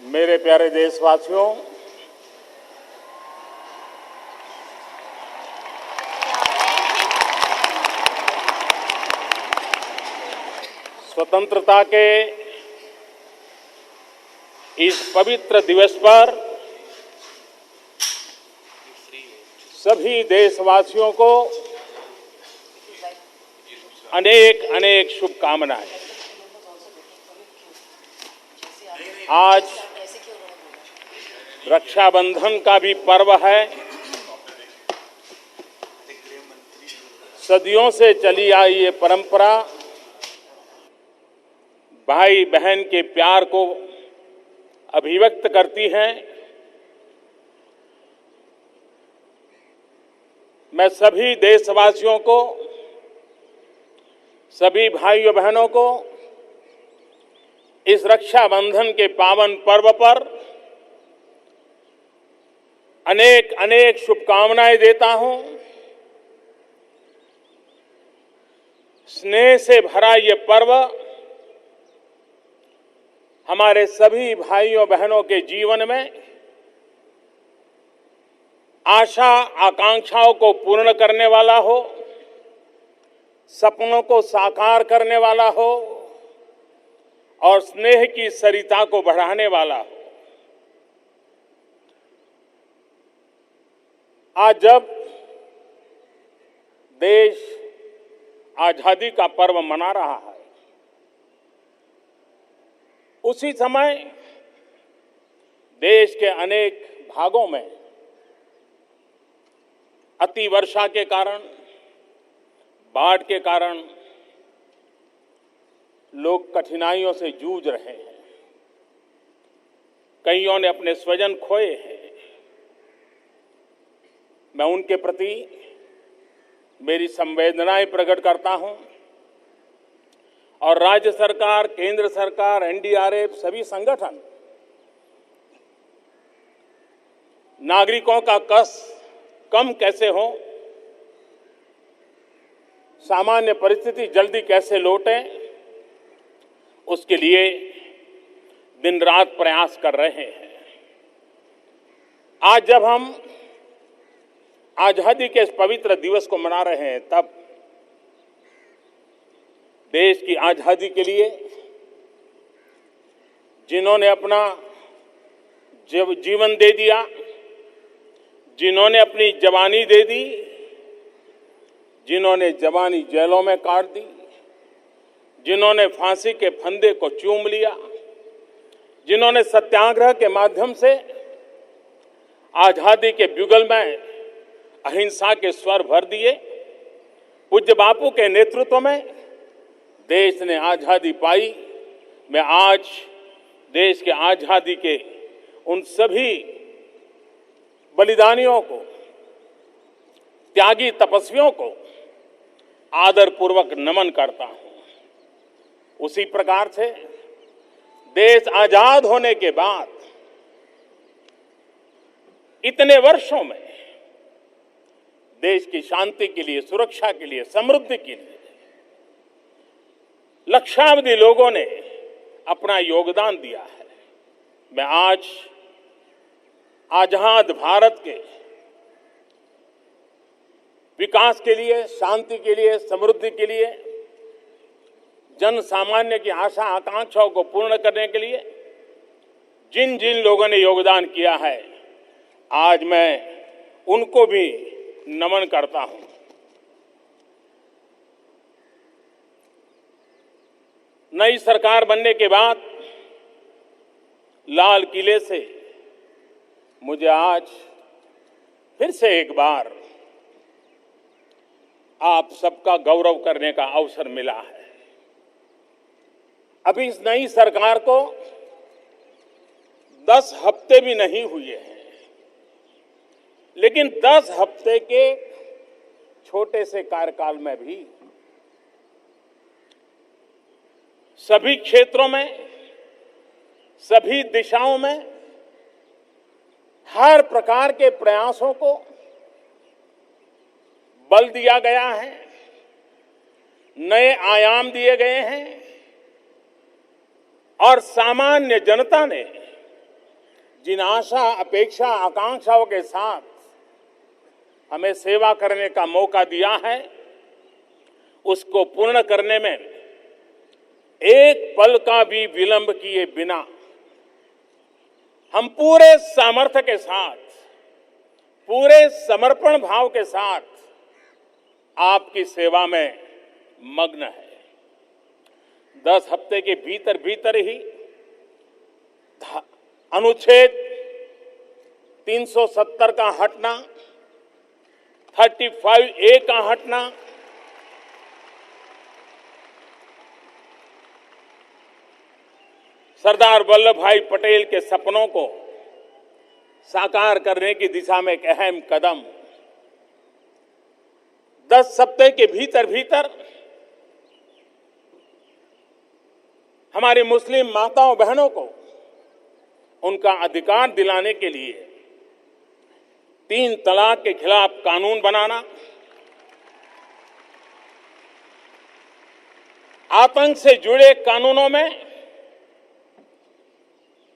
मेरे प्यारे देशवासियों, स्वतंत्रता के इस पवित्र दिवस पर सभी देशवासियों को अनेक अनेक शुभकामनाएं। आज रक्षाबंधन का भी पर्व है। सदियों से चली आई ये परंपरा भाई बहन के प्यार को अभिव्यक्त करती है। मैं सभी देशवासियों को, सभी भाइयों बहनों को इस रक्षाबंधन के पावन पर्व पर अनेक अनेक शुभकामनाएं देता हूं। स्नेह से भरा ये पर्व हमारे सभी भाइयों बहनों के जीवन में आशा आकांक्षाओं को पूर्ण करने वाला हो, सपनों को साकार करने वाला हो और स्नेह की सरिता को बढ़ाने वाला हो। आज जब देश आजादी का पर्व मना रहा है, उसी समय देश के अनेक भागों में अति वर्षा के कारण, बाढ़ के कारण लोग कठिनाइयों से जूझ रहे हैं। कईयों ने अपने स्वजन खोए हैं। मैं उनके प्रति मेरी संवेदनाएं प्रकट करता हूं और राज्य सरकार, केंद्र सरकार, एनडीआरएफ, सभी संगठन नागरिकों का कष्ट कम कैसे हो, सामान्य परिस्थिति जल्दी कैसे लौटे, उसके लिए दिन रात प्रयास कर रहे हैं। आज जब हम आजादी के इस पवित्र दिवस को मना रहे हैं, तब देश की आजादी के लिए जिन्होंने अपना जीवन दे दिया, जिन्होंने अपनी जवानी दे दी, जिन्होंने जवानी जेलों में काट दी, जिन्होंने फांसी के फंदे को चूम लिया, जिन्होंने सत्याग्रह के माध्यम से आजादी के बुगल में अहिंसा के स्वर भर दिए, पूज्य बापू के नेतृत्व में देश ने आजादी पाई। मैं आज देश के आजादी के उन सभी बलिदानियों को, त्यागी तपस्वियों को आदरपूर्वक नमन करता हूं। उसी प्रकार से देश आजाद होने के बाद इतने वर्षों में देश की शांति के लिए, सुरक्षा के लिए, समृद्धि के लिए लक्षावधि लोगों ने अपना योगदान दिया है। मैं आज आजाद भारत के विकास के लिए, शांति के लिए, समृद्धि के लिए, जन सामान्य की आशा आकांक्षाओं को पूर्ण करने के लिए जिन जिन लोगों ने योगदान किया है, आज मैं उनको भी नमन करता हूं। नई सरकार बनने के बाद लाल किले से मुझे आज फिर से एक बार आप सबका गौरव करने का अवसर मिला है। अभी इस नई सरकार को 10 हफ्ते भी नहीं हुए हैं, लेकिन 10 हफ्ते के छोटे से कार्यकाल में भी सभी क्षेत्रों में, सभी दिशाओं में हर प्रकार के प्रयासों को बल दिया गया है, नए आयाम दिए गए हैं और सामान्य जनता ने जिन आशा, अपेक्षा, आकांक्षाओं के साथ हमें सेवा करने का मौका दिया है, उसको पूर्ण करने में एक पल का भी विलंब किए बिना हम पूरे सामर्थ्य के साथ, पूरे समर्पण भाव के साथ आपकी सेवा में मग्न है। 10 हफ्ते के भीतर भीतर ही अनुच्छेद 370 का हटना, 35A का हटना, सरदार वल्लभ भाई पटेल के सपनों को साकार करने की दिशा में एक अहम कदम, 10 हफ्ते के भीतर भीतर हमारी मुस्लिम माताओं बहनों को उनका अधिकार दिलाने के लिए 3 तलाक के खिलाफ कानून बनाना, आतंक से जुड़े कानूनों में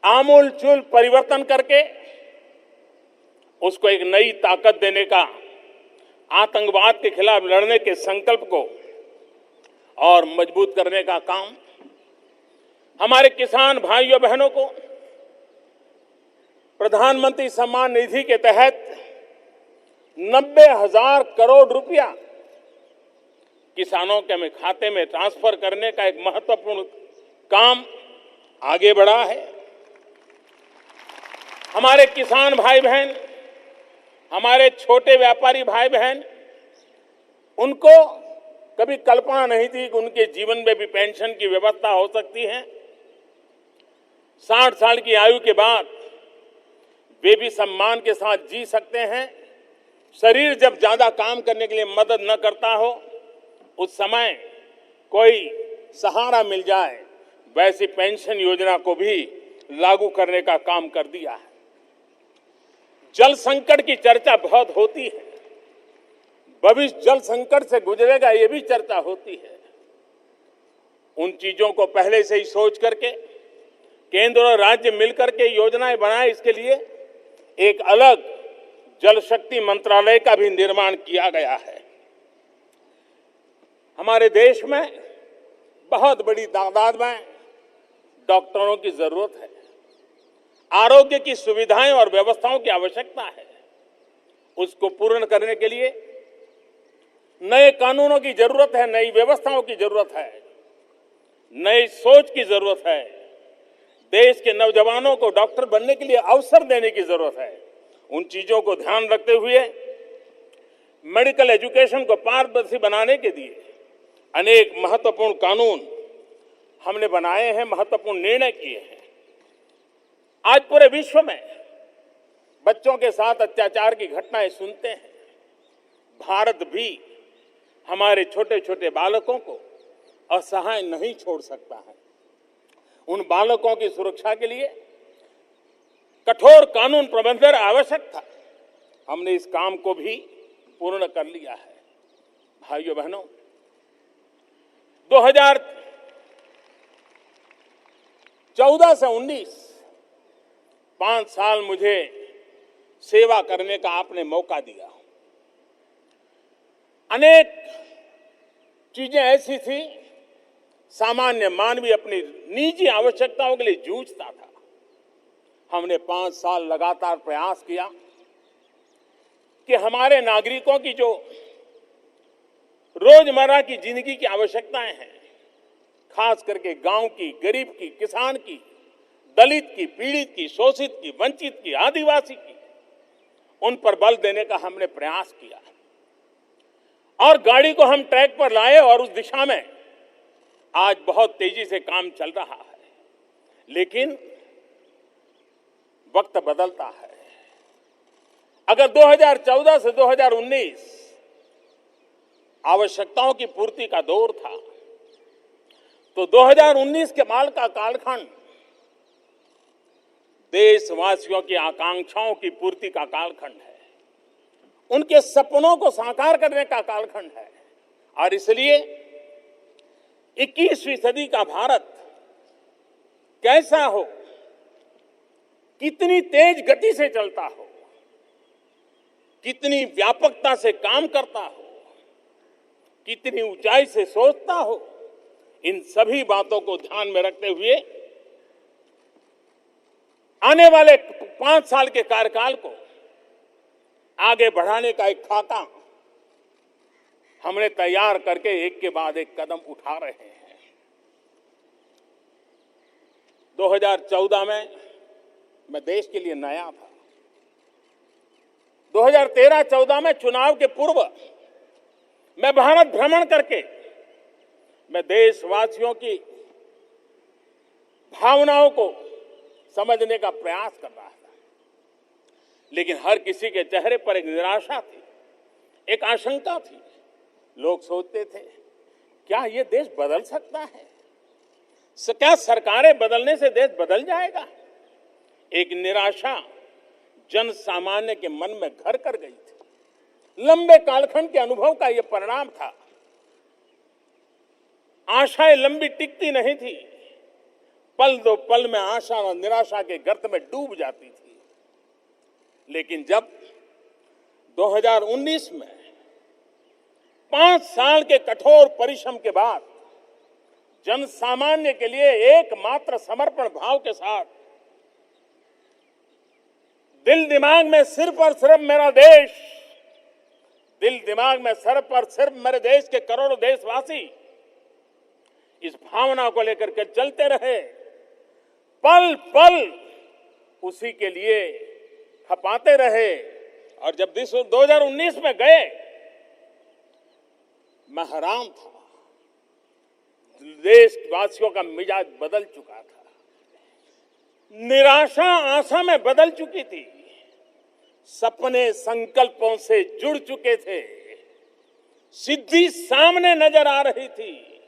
आमूलचूल परिवर्तन करके उसको एक नई ताकत देने का, आतंकवाद के खिलाफ लड़ने के संकल्प को और मजबूत करने का काम, हमारे किसान भाइयों बहनों को प्रधानमंत्री सम्मान निधि के तहत 90,000 करोड़ रुपया किसानों के खाते में ट्रांसफर करने का एक महत्वपूर्ण काम आगे बढ़ा है। हमारे किसान भाई बहन, हमारे छोटे व्यापारी भाई बहन, उनको कभी कल्पना नहीं थी कि उनके जीवन में भी पेंशन की व्यवस्था हो सकती है। 60 साल की आयु के बाद वे भी सम्मान के साथ जी सकते हैं। शरीर जब ज्यादा काम करने के लिए मदद न करता हो, उस समय कोई सहारा मिल जाए, वैसी पेंशन योजना को भी लागू करने का काम कर दिया है। जल संकट की चर्चा बहुत होती है, भविष्य जल संकट से गुजरेगा, ये भी चर्चा होती है। उन चीजों को पहले से ही सोच करके केंद्र और राज्य मिलकर के योजनाएं बनाए। इसके लिए एक अलग जल शक्ति मंत्रालय का भी निर्माण किया गया है। हमारे देश में बहुत बड़ी तादाद में डॉक्टरों की जरूरत है, आरोग्य की सुविधाएं और व्यवस्थाओं की आवश्यकता है। उसको पूर्ण करने के लिए नए कानूनों की जरूरत है, नई व्यवस्थाओं की जरूरत है, नई सोच की जरूरत है। देश के नौजवानों को डॉक्टर बनने के लिए अवसर देने की जरूरत है। उन चीजों को ध्यान रखते हुए मेडिकल एजुकेशन को पारदर्शी बनाने के लिए अनेक महत्वपूर्ण कानून हमने बनाए हैं, महत्वपूर्ण निर्णय किए हैं। आज पूरे विश्व में बच्चों के साथ अत्याचार की घटनाएं सुनते हैं। भारत भी हमारे छोटे छोटे बालकों को असहाय नहीं छोड़ सकता है। उन बालकों की सुरक्षा के लिए कठोर कानून प्रबंधन आवश्यक था। हमने इस काम को भी पूर्ण कर लिया है। भाइयों बहनों, 2014 से 19 5 साल मुझे सेवा करने का आपने मौका दिया। अनेक चीजें ऐसी थी, सामान्य मानवीय अपनी निजी आवश्यकताओं के लिए जूझता था। हमने 5 साल लगातार प्रयास किया कि हमारे नागरिकों की जो रोजमर्रा की जिंदगी की आवश्यकताएं हैं, खास करके गांव की, गरीब की, किसान की, दलित की, पीड़ित की, शोषित की, वंचित की, आदिवासी की, उन पर बल देने का हमने प्रयास किया और गाड़ी को हम ट्रैक पर लाए और उस दिशा में आज बहुत तेजी से काम चल रहा है। लेकिन वक्त बदलता है। अगर 2014 से 2019 आवश्यकताओं की पूर्ति का दौर था, तो 2019 के बाद का कालखंड देशवासियों की आकांक्षाओं की पूर्ति का कालखंड है, उनके सपनों को साकार करने का कालखंड है। और इसलिए 21वीं सदी का भारत कैसा हो, कितनी तेज गति से चलता हो, कितनी व्यापकता से काम करता हो, कितनी ऊंचाई से सोचता हो, इन सभी बातों को ध्यान में रखते हुए आने वाले 5 साल के कार्यकाल को आगे बढ़ाने का एक खाका हमने तैयार करके एक के बाद एक कदम उठा रहे हैं। 2014 में मैं देश के लिए नया था। 2013-14 में चुनाव के पूर्व मैं भारत भ्रमण करके मैं देशवासियों की भावनाओं को समझने का प्रयास कर रहा था, लेकिन हर किसी के चेहरे पर एक निराशा थी, एक आशंका थी। लोग सोचते थे, क्या ये देश बदल सकता है? क्या सरकारें बदलने से देश बदल जाएगा? एक निराशा जन सामान्य के मन में घर कर गई थी। लंबे कालखंड के अनुभव का यह परिणाम था। आशाएं लंबी टिकती नहीं थी, पल दो पल में आशा और निराशा के गर्त में डूब जाती थी। लेकिन जब 2019 में 5 साल के कठोर परिश्रम के बाद जन सामान्य के लिए एकमात्र समर्पण भाव के साथ दिल दिमाग में सिर्फ और सिर्फ मेरा देश, दिल दिमाग में सिर्फ और सिर्फ मेरे देश के करोड़ों देशवासी इस भावना को लेकर के चलते रहे, पल पल उसी के लिए खपाते रहे। और जब 2019 में गए, मैं हैरान था। देशवासियों का मिजाज बदल चुका था, निराशा आशा में बदल चुकी थी, सपने संकल्पों से जुड़ चुके थे, सिद्धि सामने नजर आ रही थी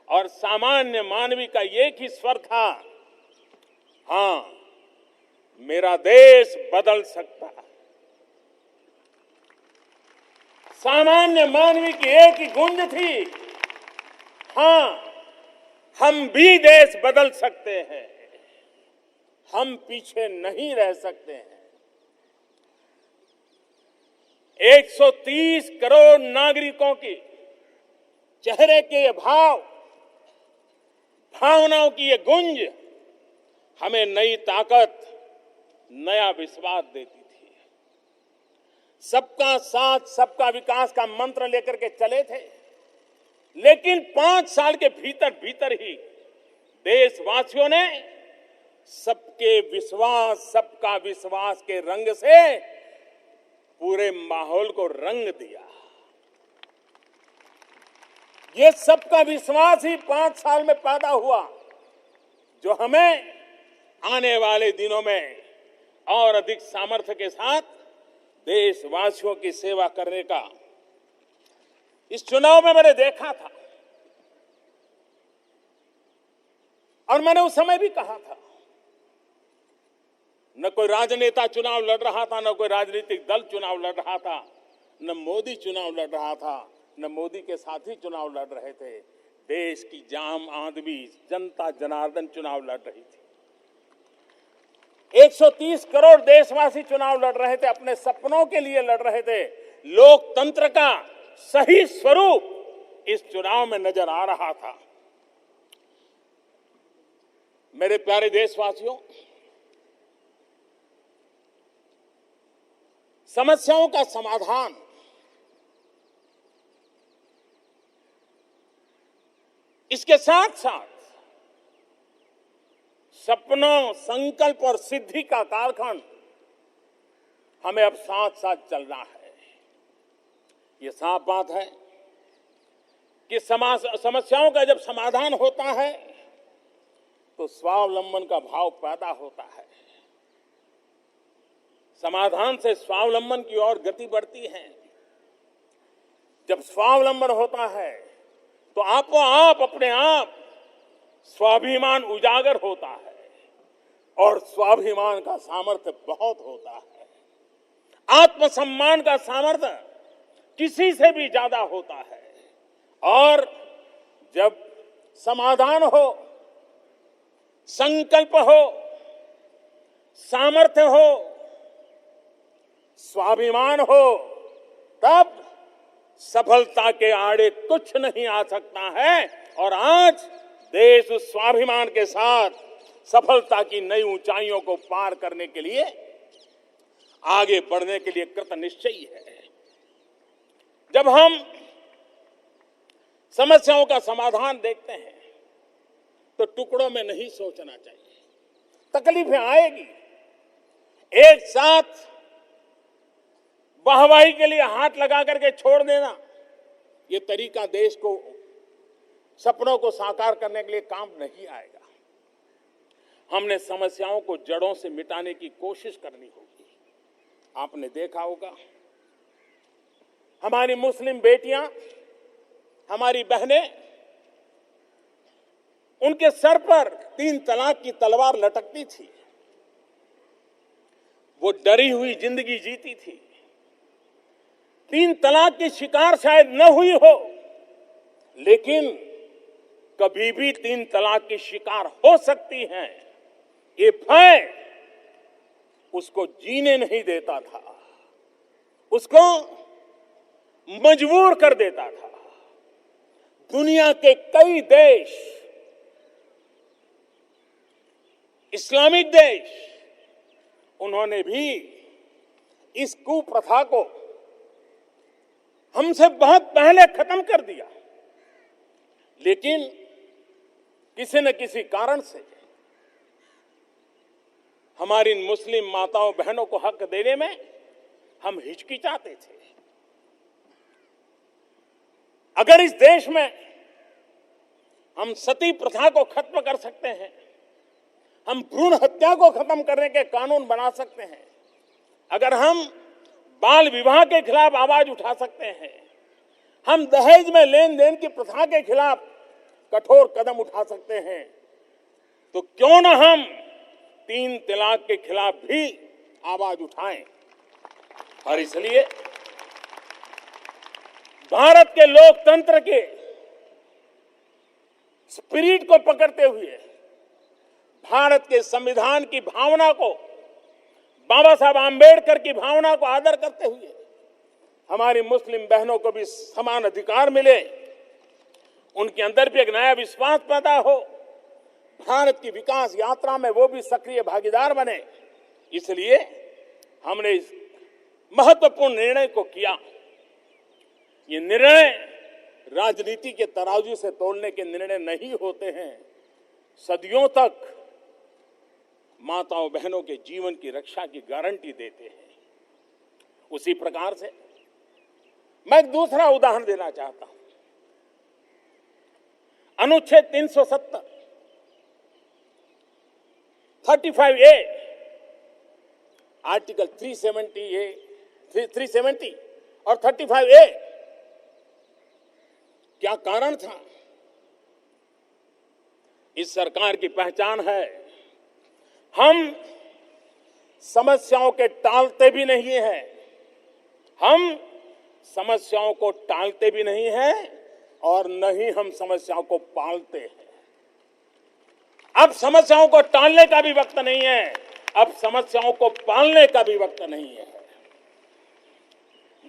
और सामान्य मानवी का एक ही स्वर था, हां, मेरा देश बदल सकता है। सामान्य मानवी की एक ही गूंज थी, हां, हम भी देश बदल सकते हैं, हम पीछे नहीं रह सकते हैं। 130 करोड़ नागरिकों की चेहरे के ये भावनाओं की ये गुंज हमें नई ताकत, नया विश्वास देती थी। सबका साथ, सबका विकास का मंत्र लेकर के चले थे, लेकिन 5 साल के भीतर भीतर ही देशवासियों ने सबके विश्वास, सबका विश्वास के रंग से पूरे माहौल को रंग दिया। ये सबका विश्वास ही 5 साल में पैदा हुआ, जो हमें आने वाले दिनों में और अधिक सामर्थ्य के साथ देशवासियों की सेवा करने का इस चुनाव में मैंने देखा था। और मैंने उस समय भी कहा था, न कोई राजनेता चुनाव लड़ रहा था, न कोई राजनीतिक दल चुनाव लड़ रहा था, न मोदी चुनाव लड़ रहा था, न मोदी के साथी चुनाव लड़ रहे थे। देश की जाम आदमी, जनता जनार्दन चुनाव लड़ रही थी। 130 करोड़ देशवासी चुनाव लड़ रहे थे, अपने सपनों के लिए लड़ रहे थे। लोकतंत्र का सही स्वरूप इस चुनाव में नजर आ रहा था। मेरे प्यारे देशवासियों, समस्याओं का समाधान इसके साथ साथ सपनों, संकल्प और सिद्धि का कालखंड हमें अब साथ साथ चलना है। ये साफ बात है कि समस्याओं का जब समाधान होता है तो स्वावलंबन का भाव पैदा होता है। समाधान से स्वावलंबन की ओर गति बढ़ती है। जब स्वावलंबन होता है तो आपको अपने आप स्वाभिमान उजागर होता है, और स्वाभिमान का सामर्थ्य बहुत होता है। आत्मसम्मान का सामर्थ्य किसी से भी ज्यादा होता है। और जब समाधान हो, संकल्प हो, सामर्थ्य हो, स्वाभिमान हो, तब सफलता के आड़े कुछ नहीं आ सकता है। और आज देश उस स्वाभिमान के साथ सफलता की नई ऊंचाइयों को पार करने के लिए, आगे बढ़ने के लिए कृत निश्चयी है। जब हम समस्याओं का समाधान देखते हैं तो टुकड़ों में नहीं सोचना चाहिए। तकलीफें आएगी, एक साथ वाहवाही के लिए हाथ लगा करके छोड़ देना, ये तरीका देश को सपनों को साकार करने के लिए काम नहीं आएगा। हमने समस्याओं को जड़ों से मिटाने की कोशिश करनी होगी। आपने देखा होगा, हमारी मुस्लिम बेटियां, हमारी बहनें, उनके सर पर 3 तलाक की तलवार लटकती थी। वो डरी हुई जिंदगी जीती थी। 3 तलाक की शिकार शायद न हुई हो, लेकिन कभी भी 3 तलाक की शिकार हो सकती हैं, ये भय उसको जीने नहीं देता था, उसको मजबूर कर देता था। दुनिया के कई देश, इस्लामिक देश, उन्होंने भी इस कुप्रथा को हमसे बहुत पहले खत्म कर दिया, लेकिन किसी न किसी कारण से हमारी मुस्लिम माताओं बहनों को हक देने में हम हिचकिचाते थे। अगर इस देश में हम सती प्रथा को खत्म कर सकते हैं, हम भ्रूण हत्या को खत्म करने के कानून बना सकते हैं, अगर हम बाल विवाह के खिलाफ आवाज उठा सकते हैं, हम दहेज में लेन देन की प्रथा के खिलाफ कठोर कदम उठा सकते हैं, तो क्यों न हम 3 तलाक के खिलाफ भी आवाज उठाएं। और इसलिए भारत के लोकतंत्र के स्पिरिट को पकड़ते हुए, भारत के संविधान की भावना को, बाबा साहब आंबेडकर की भावना को आदर करते हुए हमारी मुस्लिम बहनों को भी समान अधिकार मिले, उनके अंदर भी एक नया विश्वास पैदा हो, भारत की विकास यात्रा में वो भी सक्रिय भागीदार बने। इसलिए हमने इस महत्वपूर्ण निर्णय को किया। ये निर्णय राजनीति के तराजू से तोलने के निर्णय नहीं होते हैं, सदियों तक माताओं बहनों के जीवन की रक्षा की गारंटी देते हैं। उसी प्रकार से मैं एक दूसरा उदाहरण देना चाहता हूं। अनुच्छेद 370, 35A, आर्टिकल 370 और 35A, क्या कारण था? इस सरकार की पहचान है, हम समस्याओं के टालते भी नहीं हैं, हम समस्याओं को टालते भी नहीं हैं और न ही हम समस्याओं को पालते हैं। अब समस्याओं को टालने का भी वक्त नहीं है, अब समस्याओं को पालने का भी वक्त नहीं है।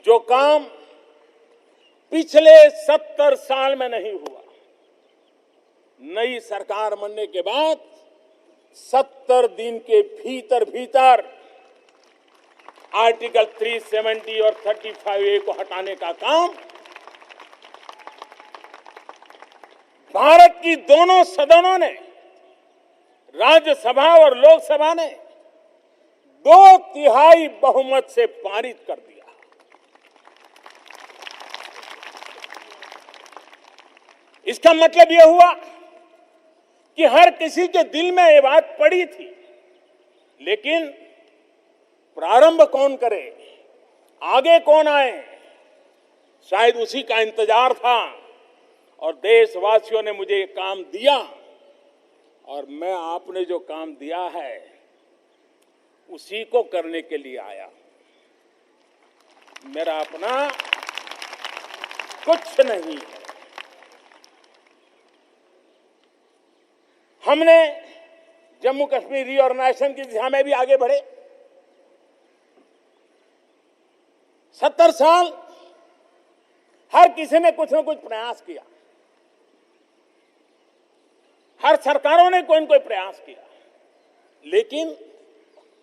जो काम पिछले 70 साल में नहीं हुआ, नई सरकार बनने के बाद 70 दिन के भीतर भीतर आर्टिकल 370 और 35A को हटाने का काम भारत की दोनों सदनों ने, राज्यसभा और लोकसभा ने 2/3 बहुमत से पारित कर दिया। इसका मतलब यह हुआ कि हर किसी के दिल में यह बात पड़ी थी, लेकिन प्रारंभ कौन करे, आगे कौन आए, शायद उसी का इंतजार था। और देशवासियों ने मुझे ये काम दिया और मैं आपने जो काम दिया है उसी को करने के लिए आया। मेरा अपना कुछ नहीं है। हमने जम्मू कश्मीर रीऑर्गेनाइजेशन की दिशा में भी आगे बढ़े। 70 साल हर किसी ने कुछ न कुछ प्रयास किया, हर सरकारों ने कोई न कोई प्रयास किया, लेकिन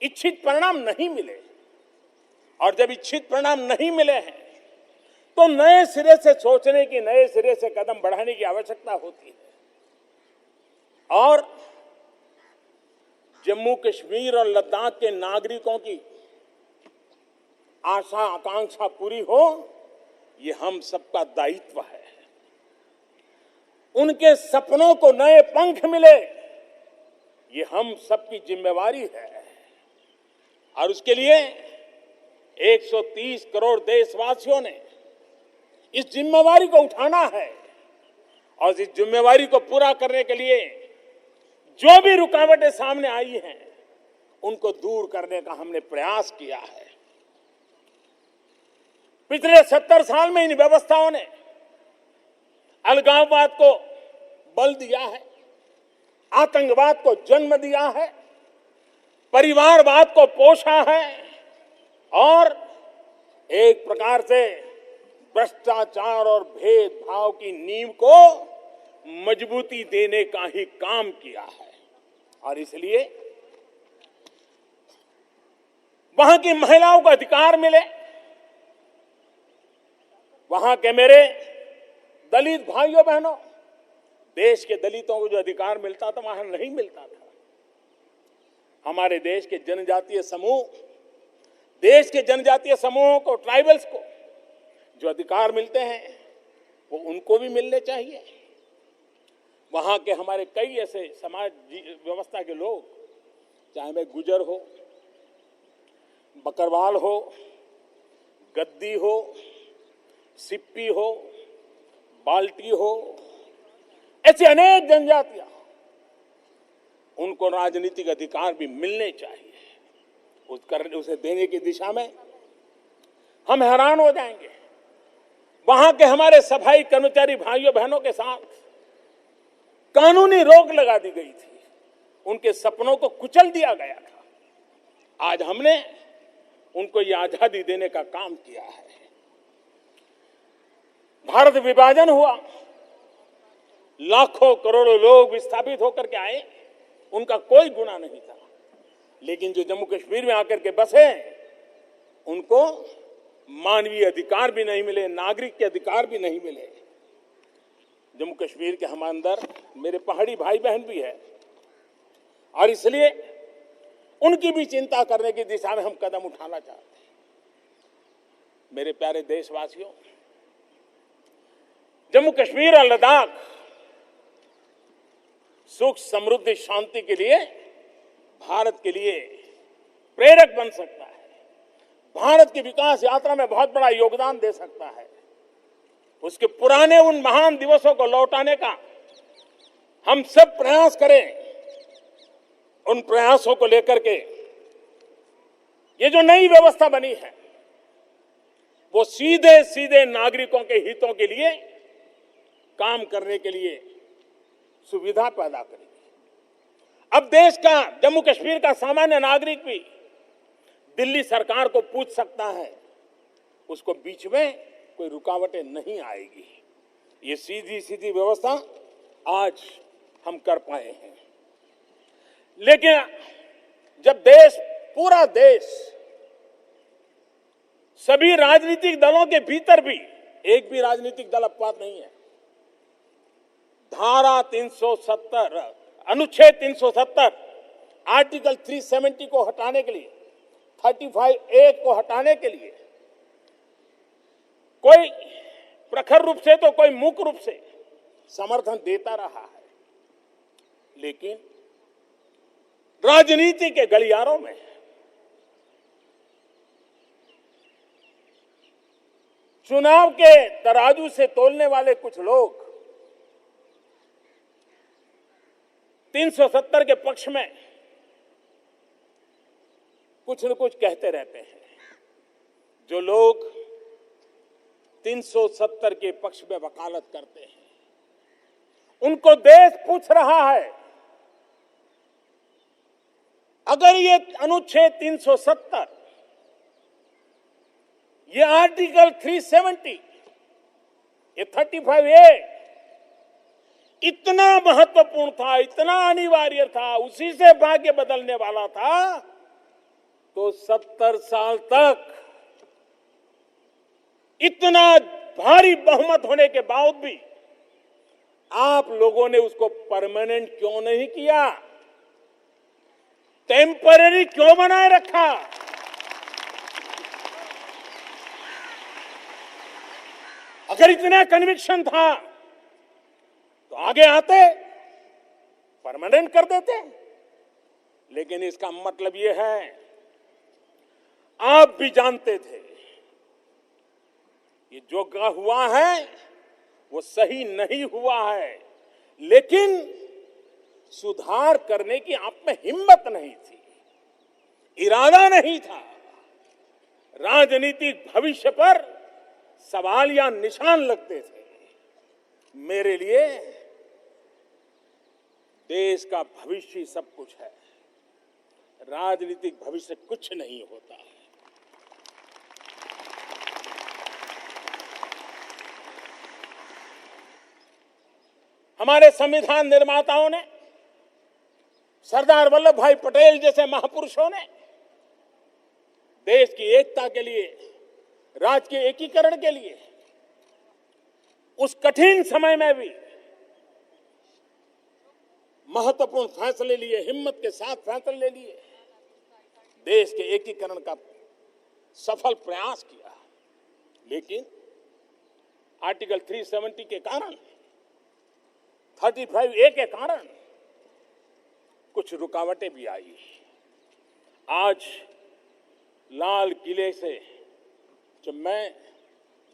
इच्छित परिणाम नहीं मिले। और जब इच्छित परिणाम नहीं मिले हैं तो नए सिरे से सोचने की, नए सिरे से कदम बढ़ाने की आवश्यकता होती है। और जम्मू कश्मीर और लद्दाख के नागरिकों की आशा आकांक्षा पूरी हो, ये हम सबका दायित्व है। उनके सपनों को नए पंख मिले, ये हम सबकी जिम्मेवारी है। और उसके लिए 130 करोड़ देशवासियों ने इस जिम्मेवारी को उठाना है। और इस जिम्मेवारी को पूरा करने के लिए जो भी रुकावटें सामने आई हैं, उनको दूर करने का हमने प्रयास किया है। पिछले 70 साल में इन व्यवस्थाओं ने अलगाववाद को बल दिया है, आतंकवाद को जन्म दिया है, परिवारवाद को पोषा है और एक प्रकार से भ्रष्टाचार और भेदभाव की नींव को मजबूती देने का ही काम किया है। और इसलिए वहां की महिलाओं को अधिकार मिले, वहां के मेरे दलित भाइयों बहनों, देश के दलितों को जो अधिकार मिलता था वहां नहीं मिलता था। हमारे देश के जनजातीय समूह, देश के जनजातीय समूहों को, ट्राइबल्स को जो अधिकार मिलते हैं वो उनको भी मिलने चाहिए। वहां के हमारे कई ऐसे समाज व्यवस्था के लोग, चाहे वे गुजर हो, बकरवाल हो, गद्दी हो, सिप्पी हो, बाल्टी हो, ऐसी अनेक जनजातियां, उनको राजनीतिक अधिकार भी मिलने चाहिए। उसे देने की दिशा में हम हैरान हो जाएंगे। वहां के हमारे सफाई कर्मचारी भाइयों बहनों के साथ कानूनी रोक लगा दी गई थी, उनके सपनों को कुचल दिया गया था। आज हमने उनको ये आजादी देने का काम किया है। भारत विभाजन हुआ, लाखों करोड़ों लोग विस्थापित होकर के आए, उनका कोई गुनाह नहीं था। लेकिन जो जम्मू कश्मीर में आकर के बसे, उनको मानवीय अधिकार भी नहीं मिले, नागरिक के अधिकार भी नहीं मिले। जम्मू कश्मीर के हम अंदर मेरे पहाड़ी भाई बहन भी है और इसलिए उनकी भी चिंता करने की दिशा में हम कदम उठाना चाहते हैं। मेरे प्यारे देशवासियों, जम्मू कश्मीर और लद्दाख सुख, समृद्धि, शांति के लिए, भारत के लिए प्रेरक बन सकता है, भारत की विकास यात्रा में बहुत बड़ा योगदान दे सकता है। उसके पुराने उन महान दिवसों को लौटाने का हम सब प्रयास करें। उन प्रयासों को लेकर के ये जो नई व्यवस्था बनी है, वो सीधे सीधे नागरिकों के हितों के लिए काम करने के लिए सुविधा पैदा करेगी। अब देश का, जम्मू कश्मीर का सामान्य नागरिक भी दिल्ली सरकार को पूछ सकता है, उसको बीच में कोई रुकावटें नहीं आएगी। ये सीधी सीधी व्यवस्था आज हम कर पाए हैं। लेकिन जब देश, पूरा देश, सभी राजनीतिक दलों के भीतर भी, एक भी राजनीतिक दल अपवाद नहीं है, धारा 370, अनुच्छेद 370, आर्टिकल 370 को हटाने के लिए, 35A को हटाने के लिए कोई प्रखर रूप से तो कोई मुख्य रूप से समर्थन देता रहा है। लेकिन राजनीति के गलियारों में चुनाव के तराजू से तोलने वाले कुछ लोग 370 के पक्ष में कुछ न कुछ कहते रहते हैं। जो लोग 370 के पक्ष में वकालत करते हैं, उनको देश पूछ रहा है अगर ये अनुच्छेद 370, ये आर्टिकल 370, ये 35A इतना महत्वपूर्ण था, इतना अनिवार्य था, उसी से भाग्य बदलने वाला था, तो 70 साल तक इतना भारी बहुमत होने के बाद भी आप लोगों ने उसको परमानेंट क्यों नहीं किया? टेम्पररी क्यों बनाए रखा? अगर इतना कन्विक्शन था तो आगे आते, परमानेंट कर देते। लेकिन इसका मतलब यह है, आप भी जानते थे ये जो हुआ है वो सही नहीं हुआ है, लेकिन सुधार करने की आप में हिम्मत नहीं थी, इरादा नहीं था। राजनीतिक भविष्य पर सवाल या निशान लगते थे। मेरे लिए देश का भविष्य सब कुछ है, राजनीतिक भविष्य कुछ नहीं होता है। हमारे संविधान निर्माताओं ने, सरदार वल्लभ भाई पटेल जैसे महापुरुषों ने देश की एकता के लिए, राज्य के एकीकरण के लिए उस कठिन समय में भी महत्वपूर्ण फैसले लिए, हिम्मत के साथ फैसले ले लिए, देश के एकीकरण का सफल प्रयास किया। लेकिन आर्टिकल 370 के कारण, 35A के कारण कुछ रुकावटें भी आई। आज लाल किले से जब मैं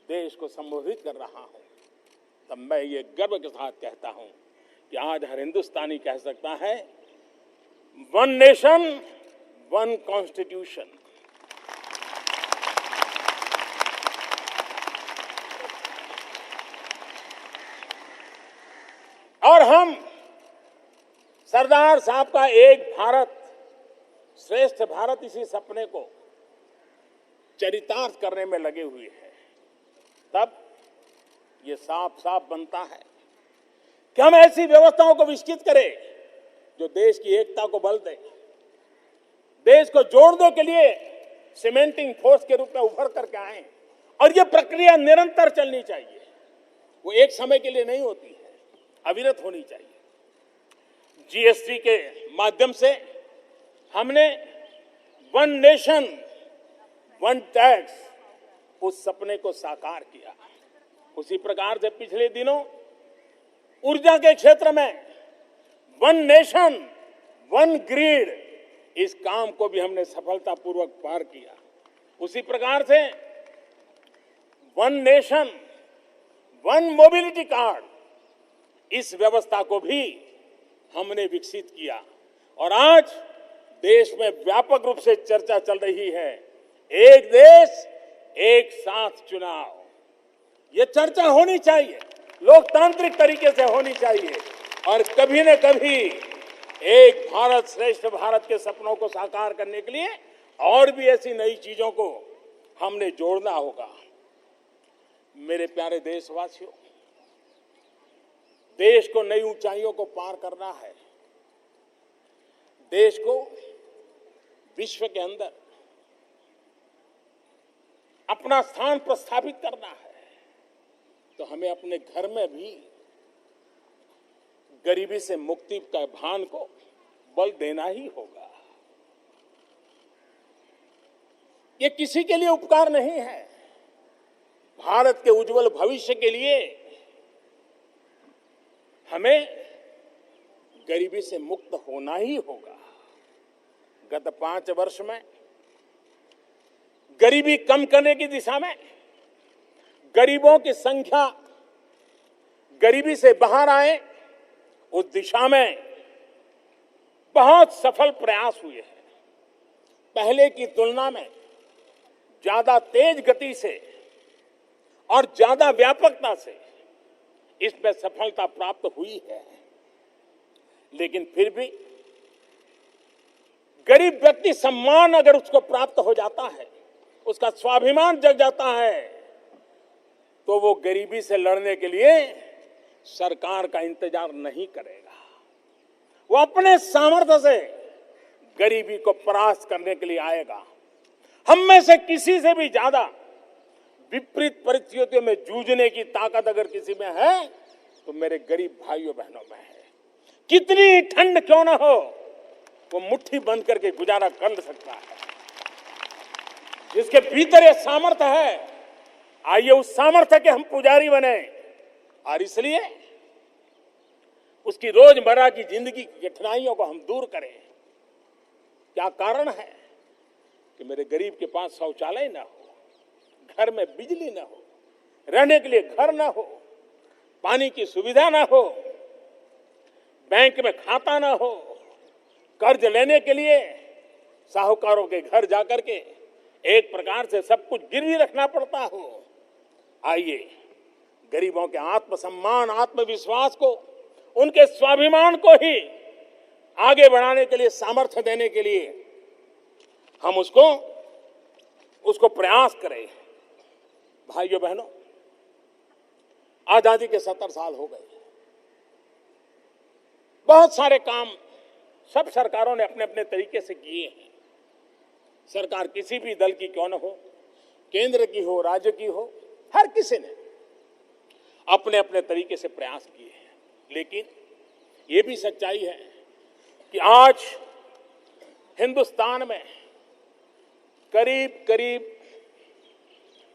देश को संबोधित कर रहा हूं, तब मैं ये गर्व के साथ कहता हूं कि आज हर हिंदुस्तानी कह सकता है, वन नेशन वन कॉन्स्टिट्यूशन। और हम सरदार साहब का एक भारत श्रेष्ठ भारत, इसी सपने को चरितार्थ करने में लगे हुए हैं। तब ये साफ साफ बनता है कि हम ऐसी व्यवस्थाओं को विकसित करें जो देश की एकता को बल दे, देश को जोड़ने के लिए सीमेंटिंग फोर्स के रूप में उभर करके आए। और ये प्रक्रिया निरंतर चलनी चाहिए, वो एक समय के लिए नहीं होती है, अविरत होनी चाहिए। जीएसटी के माध्यम से हमने वन नेशन वन टैक्स, उस सपने को साकार किया। उसी प्रकार से पिछले दिनों ऊर्जा के क्षेत्र में वन नेशन वन ग्रिड, इस काम को भी हमने सफलतापूर्वक पार किया। उसी प्रकार से one nation one mobility card, इस व्यवस्था को भी हमने विकसित किया। और आज देश में व्यापक रूप से चर्चा चल रही है, एक देश एक साथ चुनाव। ये चर्चा होनी चाहिए, लोकतांत्रिक तरीके से होनी चाहिए। और कभी न कभी एक भारत श्रेष्ठ भारत के सपनों को साकार करने के लिए और भी ऐसी नई चीजों को हमने जोड़ना होगा। मेरे प्यारे देशवासियों, देश को नई ऊंचाइयों को पार करना है, देश को विश्व के अंदर अपना स्थान प्रस्थापित करना है, तो हमें अपने घर में भी गरीबी से मुक्ति का भान को बल देना ही होगा। ये किसी के लिए उपकार नहीं है, भारत के उज्जवल भविष्य के लिए हमें गरीबी से मुक्त होना ही होगा। गत 5 वर्ष में गरीबी कम करने की दिशा में, गरीबों की संख्या गरीबी से बाहर आए, उस दिशा में बहुत सफल प्रयास हुए हैं। पहले की तुलना में ज्यादा तेज गति से और ज्यादा व्यापकता से इसमें सफलता प्राप्त हुई है। लेकिन फिर भी गरीब व्यक्ति सम्मान अगर उसको प्राप्त हो जाता है, उसका स्वाभिमान जग जाता है, तो वो गरीबी से लड़ने के लिए सरकार का इंतजार नहीं करेगा। वो अपने सामर्थ्य से गरीबी को परास्त करने के लिए आएगा। हम में से किसी से भी ज्यादा विपरीत परिस्थितियों में जूझने की ताकत अगर किसी में है तो मेरे गरीब भाइयों बहनों में है। कितनी ठंड क्यों न हो, वो मुट्ठी बंद करके गुजारा कर सकता है। जिसके भीतर ये सामर्थ्य है, आइए उस सामर्थ्य के हम पुजारी बने और इसलिए उसकी रोजमर्रा की जिंदगी की कठिनाइयों को हम दूर करें। क्या कारण है कि मेरे गरीब के पास शौचालय ना हो, घर में बिजली ना हो, रहने के लिए घर ना हो, पानी की सुविधा ना हो, बैंक में खाता ना हो, कर्ज लेने के लिए साहूकारों के घर जाकर के एक प्रकार से सब कुछ गिरवी रखना पड़ता हो। आइए गरीबों के आत्मसम्मान, आत्मविश्वास को, उनके स्वाभिमान को ही आगे बढ़ाने के लिए, सामर्थ्य देने के लिए हम उसको प्रयास करें। भाइयों बहनों, आजादी के 70 साल हो गए। बहुत सारे काम सब सरकारों ने अपने अपने तरीके से किए हैं। सरकार किसी भी दल की क्यों न हो, केंद्र की हो, राज्य की हो, हर किसी ने अपने अपने तरीके से प्रयास किए हैं। लेकिन ये भी सच्चाई है कि आज हिंदुस्तान में करीब करीब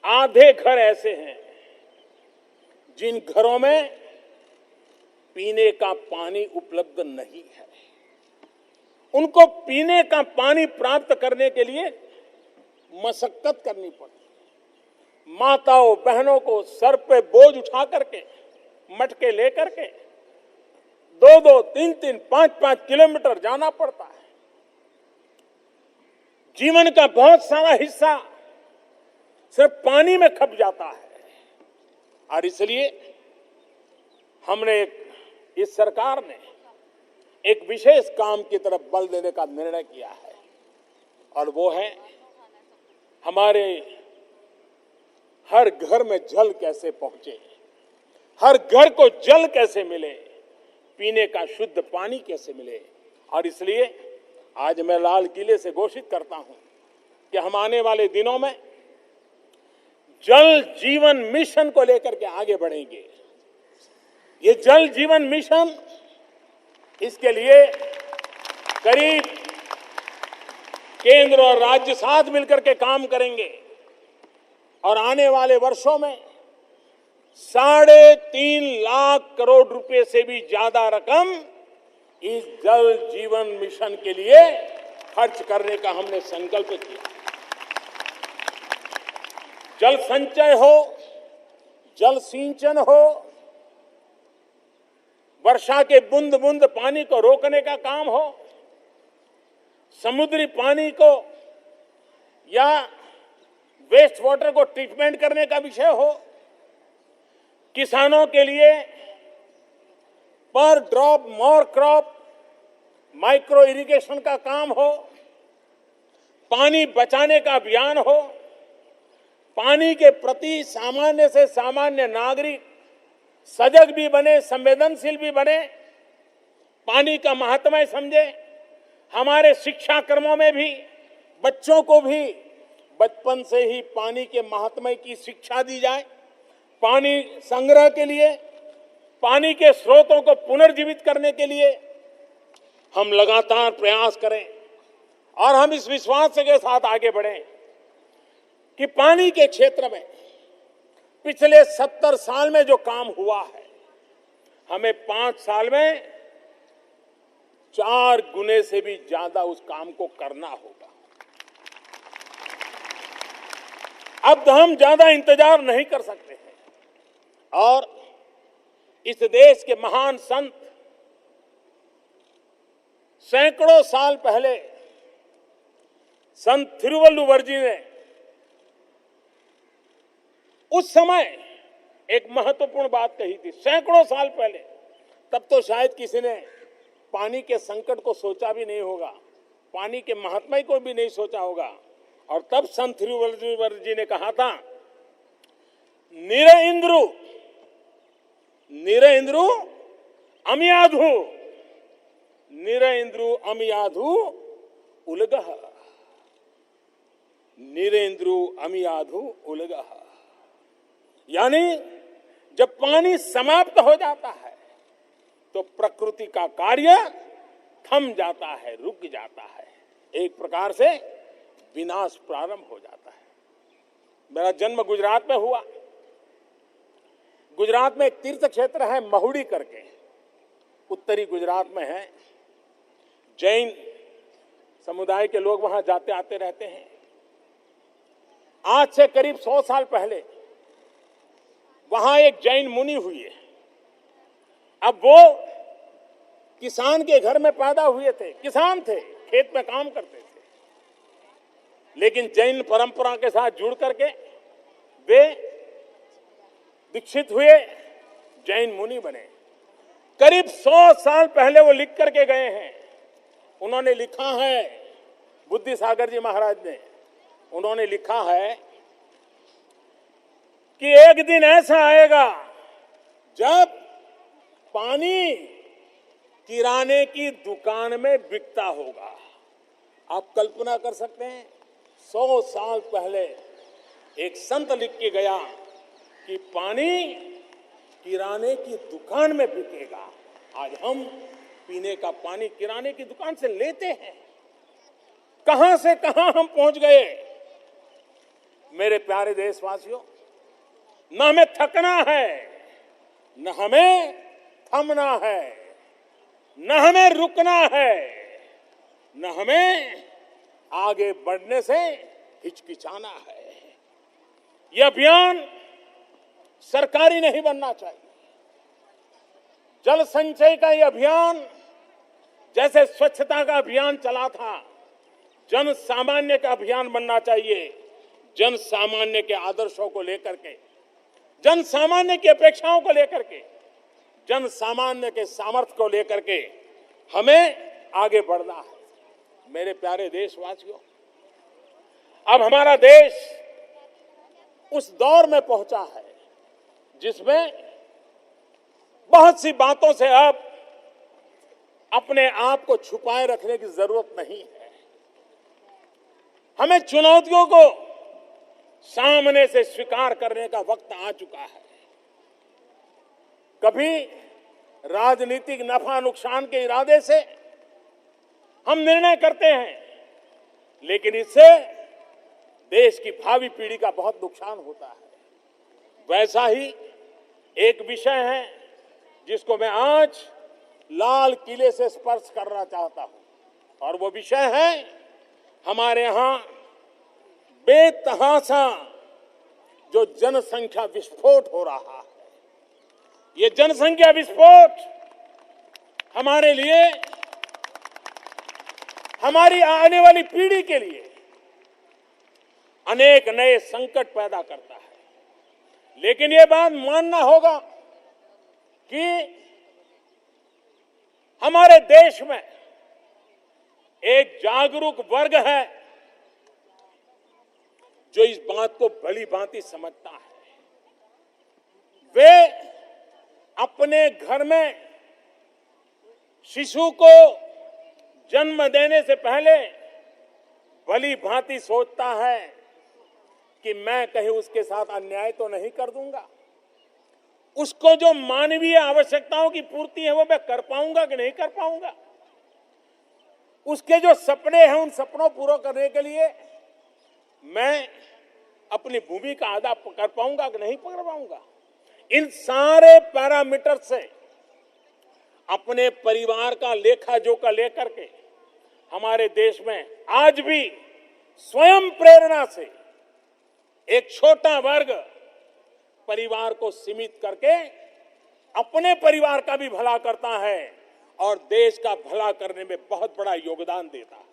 आधे घर ऐसे हैं जिन घरों में पीने का पानी उपलब्ध नहीं है। उनको पीने का पानी प्राप्त करने के लिए मशक्कत करनी पड़ती। माताओं बहनों को सर पे बोझ उठा करके, मटके लेकर के 2-2, 3-3, 5-5 किलोमीटर जाना पड़ता है। जीवन का बहुत सारा हिस्सा सिर्फ पानी में खप जाता है। और इसलिए हमने इस सरकार ने एक विशेष काम की तरफ बल देने का निर्णय किया है, और वो है हमारे हर घर में जल कैसे पहुंचे, हर घर को जल कैसे मिले, पीने का शुद्ध पानी कैसे मिले। और इसलिए आज मैं लाल किले से घोषित करता हूं कि हम आने वाले दिनों में जल जीवन मिशन को लेकर के आगे बढ़ेंगे। ये जल जीवन मिशन, इसके लिए करीब केंद्र और राज्य साथ मिलकर के काम करेंगे और आने वाले वर्षों में 3.5 लाख करोड़ रुपए से भी ज्यादा रकम इस जल जीवन मिशन के लिए खर्च करने का हमने संकल्प किया। जल संचय हो, जल सिंचन हो, वर्षा के बूंद बूंद पानी को रोकने का काम हो, समुद्री पानी को या वेस्ट वाटर को ट्रीटमेंट करने का विषय हो, किसानों के लिए पर drop more crop micro irrigation का काम हो, पानी बचाने का अभियान हो, पानी के प्रति सामान्य से सामान्य नागरिक सजग भी बने, संवेदनशील भी बने, पानी का महत्व समझे। हमारे शिक्षा क्रमों में भी बच्चों को भी बचपन से ही पानी के महत्व की शिक्षा दी जाए। पानी संग्रह के लिए, पानी के स्रोतों को पुनर्जीवित करने के लिए हम लगातार प्रयास करें और हम इस विश्वास के साथ आगे बढ़ें कि पानी के क्षेत्र में पिछले 70 साल में जो काम हुआ है, हमें 5 साल में 4 गुने से भी ज्यादा उस काम को करना होगा। अब हम ज्यादा इंतजार नहीं कर सकते हैं और इस देश के महान संत सैकड़ों साल पहले संत थिरुवल्लुवर जी ने उस समय एक महत्वपूर्ण बात कही थी। सैकड़ों साल पहले, तब तो शायद किसी ने पानी के संकट को सोचा भी नहीं होगा। पानी के महात्मा को भी नहीं सोचा होगा। और तब संत थिरुवल्लुवर जी ने कहा था, निर इंद्रु अमियाधु, निर इंद्रु अमियाधु उलगह, निर इंद्रु अमियाधु उलगह। यानी जब पानी समाप्त हो जाता है तो प्रकृति का कार्य थम जाता है, रुक जाता है, एक प्रकार से विनाश प्रारंभ हो जाता है। मेरा जन्म गुजरात में हुआ। गुजरात में एक तीर्थ क्षेत्र है महुड़ी करके, उत्तरी गुजरात में है। जैन समुदाय के लोग वहां जाते आते रहते हैं। आज से करीब 100 साल पहले वहां एक जैन मुनि हुई है। अब वो किसान के घर में पैदा हुए थे, किसान थे, खेत में काम करते थे, लेकिन जैन परंपरा के साथ जुड़ करके वे दीक्षित हुए, जैन मुनि बने। करीब 100 साल पहले वो लिख करके गए हैं। उन्होंने लिखा है, बुद्धि सागर जी महाराज ने, उन्होंने लिखा है कि एक दिन ऐसा आएगा जब पानी किराने की दुकान में बिकता होगा। आप कल्पना कर सकते हैं, 100 साल पहले एक संत लिख के गया कि पानी किराने की दुकान में बिकेगा। आज हम पीने का पानी किराने की दुकान से लेते हैं। कहां से कहां हम पहुंच गए। मेरे प्यारे देशवासियों, न हमें थकना है, न हमें थमना है, न हमें रुकना है, न हमें आगे बढ़ने से हिचकिचाना है। यह अभियान सरकारी नहीं बनना चाहिए। जल संचय का यह अभियान जैसे स्वच्छता का अभियान चला था, जन सामान्य का अभियान बनना चाहिए। जन सामान्य के आदर्शों को लेकर के, जन सामान्य की अपेक्षाओं को लेकर के, जन सामान्य के सामर्थ्य को लेकर के हमें आगे बढ़ना है। मेरे प्यारे देशवासियों, अब हमारा देश उस दौर में पहुंचा है जिसमें बहुत सी बातों से अब अपने आप को छुपाए रखने की जरूरत नहीं है। हमें चुनौतियों को सामने से स्वीकार करने का वक्त आ चुका है। कभी राजनीतिक नफा नुकसान के इरादे से हम निर्णय करते हैं, लेकिन इससे देश की भावी पीढ़ी का बहुत नुकसान होता है। वैसा ही एक विषय है जिसको मैं आज लाल किले से स्पर्श करना चाहता हूं, और वो विषय है हमारे यहां बेतहाशा जो जनसंख्या विस्फोट हो रहा है। ये जनसंख्या विस्फोट हमारे लिए, हमारी आने वाली पीढ़ी के लिए अनेक नए संकट पैदा करता है। लेकिन ये बात मानना होगा कि हमारे देश में एक जागरूक वर्ग है जो इस बात को भली भांति समझता है। वे अपने घर में शिशु को जन्म देने से पहले भली भांति सोचता है कि मैं कहीं उसके साथ अन्याय तो नहीं कर दूंगा, उसको जो मानवीय आवश्यकताओं की पूर्ति है वो मैं कर पाऊंगा कि नहीं कर पाऊंगा, उसके जो सपने हैं उन सपनों पूरा करने के लिए मैं अपनी भूमिका अदा कर पाऊंगा कि नहीं कर पाऊंगा। इन सारे पैरामीटर से अपने परिवार का लेखा जोखा लेकर के हमारे देश में आज भी स्वयं प्रेरणा से एक छोटा वर्ग परिवार को सीमित करके अपने परिवार का भी भला करता है और देश का भला करने में बहुत बड़ा योगदान देता है।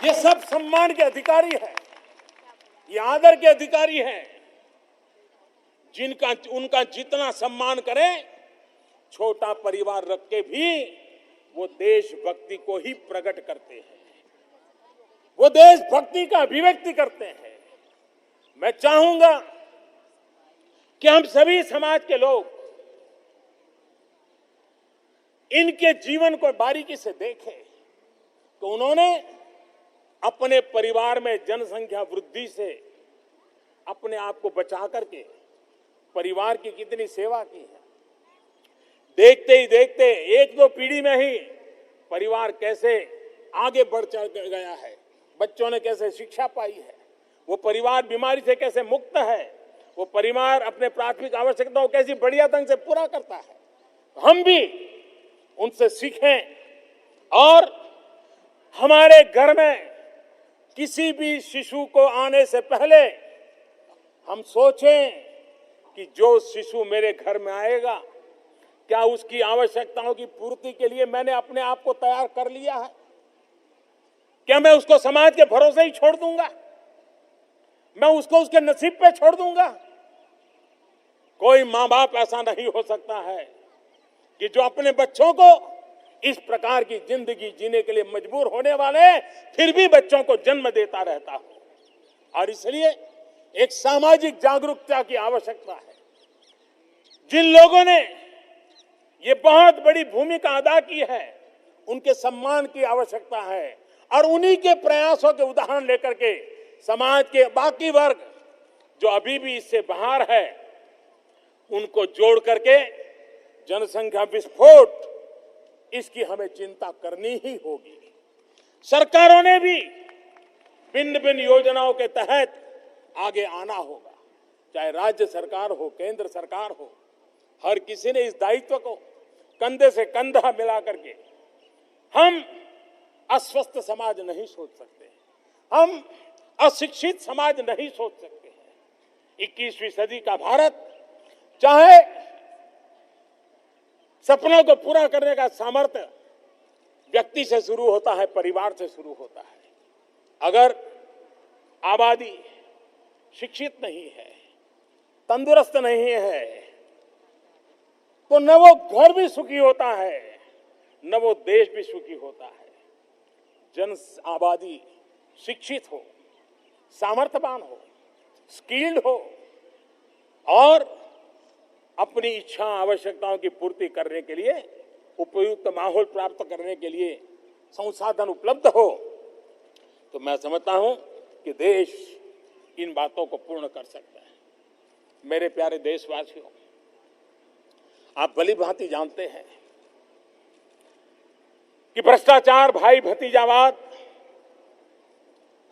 ये सब सम्मान के अधिकारी हैं, ये आदर के अधिकारी हैं। उनका जितना सम्मान करें, छोटा परिवार रख के भी वो देशभक्ति को ही प्रकट करते हैं, वो देशभक्ति का अभिव्यक्ति करते हैं। मैं चाहूंगा कि हम सभी समाज के लोग इनके जीवन को बारीकी से देखें तो उन्होंने अपने परिवार में जनसंख्या वृद्धि से अपने आप को बचा करके परिवार की कितनी सेवा की है। देखते ही देखते एक दो पीढ़ी में ही परिवार कैसे आगे बढ़ चल गया है, बच्चों ने कैसे शिक्षा पाई है, वो परिवार बीमारी से कैसे मुक्त है, वो परिवार अपने प्राथमिक आवश्यकताओं कैसी बढ़िया ढंग से पूरा करता है। हम भी उनसे सीखें और हमारे घर में किसी भी शिशु को आने से पहले हम सोचें कि जो शिशु मेरे घर में आएगा क्या उसकी आवश्यकताओं की पूर्ति के लिए मैंने अपने आप को तैयार कर लिया है? क्या मैं उसको समाज के भरोसे ही छोड़ दूंगा? मैं उसको उसके नसीब पे छोड़ दूंगा? कोई मां बाप ऐसा नहीं हो सकता है कि जो अपने बच्चों को इस प्रकार की जिंदगी जीने के लिए मजबूर होने वाले फिर भी बच्चों को जन्म देता रहता हो। और इसलिए एक सामाजिक जागरूकता की आवश्यकता है। जिन लोगों ने ये बहुत बड़ी भूमिका अदा की है उनके सम्मान की आवश्यकता है और उन्हीं के प्रयासों के उदाहरण लेकर के समाज के बाकी वर्ग जो अभी भी इससे बाहर है उनको जोड़ करके जनसंख्या विस्फोट इसकी हमें चिंता करनी ही होगी। सरकारों ने भी भिन्न भिन्न योजनाओं के तहत आगे आना होगा, चाहे राज्य सरकार हो, केंद्र सरकार हो। हर किसी ने इस दायित्व को कंधे से कंधा मिला करके हम अस्वस्थ समाज नहीं सोच सकते, हम अशिक्षित समाज नहीं सोच सकते हैं। 21वीं सदी का भारत चाहे सपनों को पूरा करने का सामर्थ्य व्यक्ति से शुरू होता है, परिवार से शुरू होता है। अगर आबादी शिक्षित नहीं है, तंदुरुस्त नहीं है, तो न वो घर भी सुखी होता है न वो देश भी सुखी होता है। जन आबादी शिक्षित हो, सामर्थ्यवान हो, स्किल्ड हो और अपनी इच्छा आवश्यकताओं की पूर्ति करने के लिए उपयुक्त माहौल प्राप्त करने के लिए संसाधन उपलब्ध हो, तो मैं समझता हूं कि देश इन बातों को पूर्ण कर सकता है। मेरे प्यारे देशवासियों, आप भली भांति जानते हैं कि भ्रष्टाचार, भाई भतीजावाद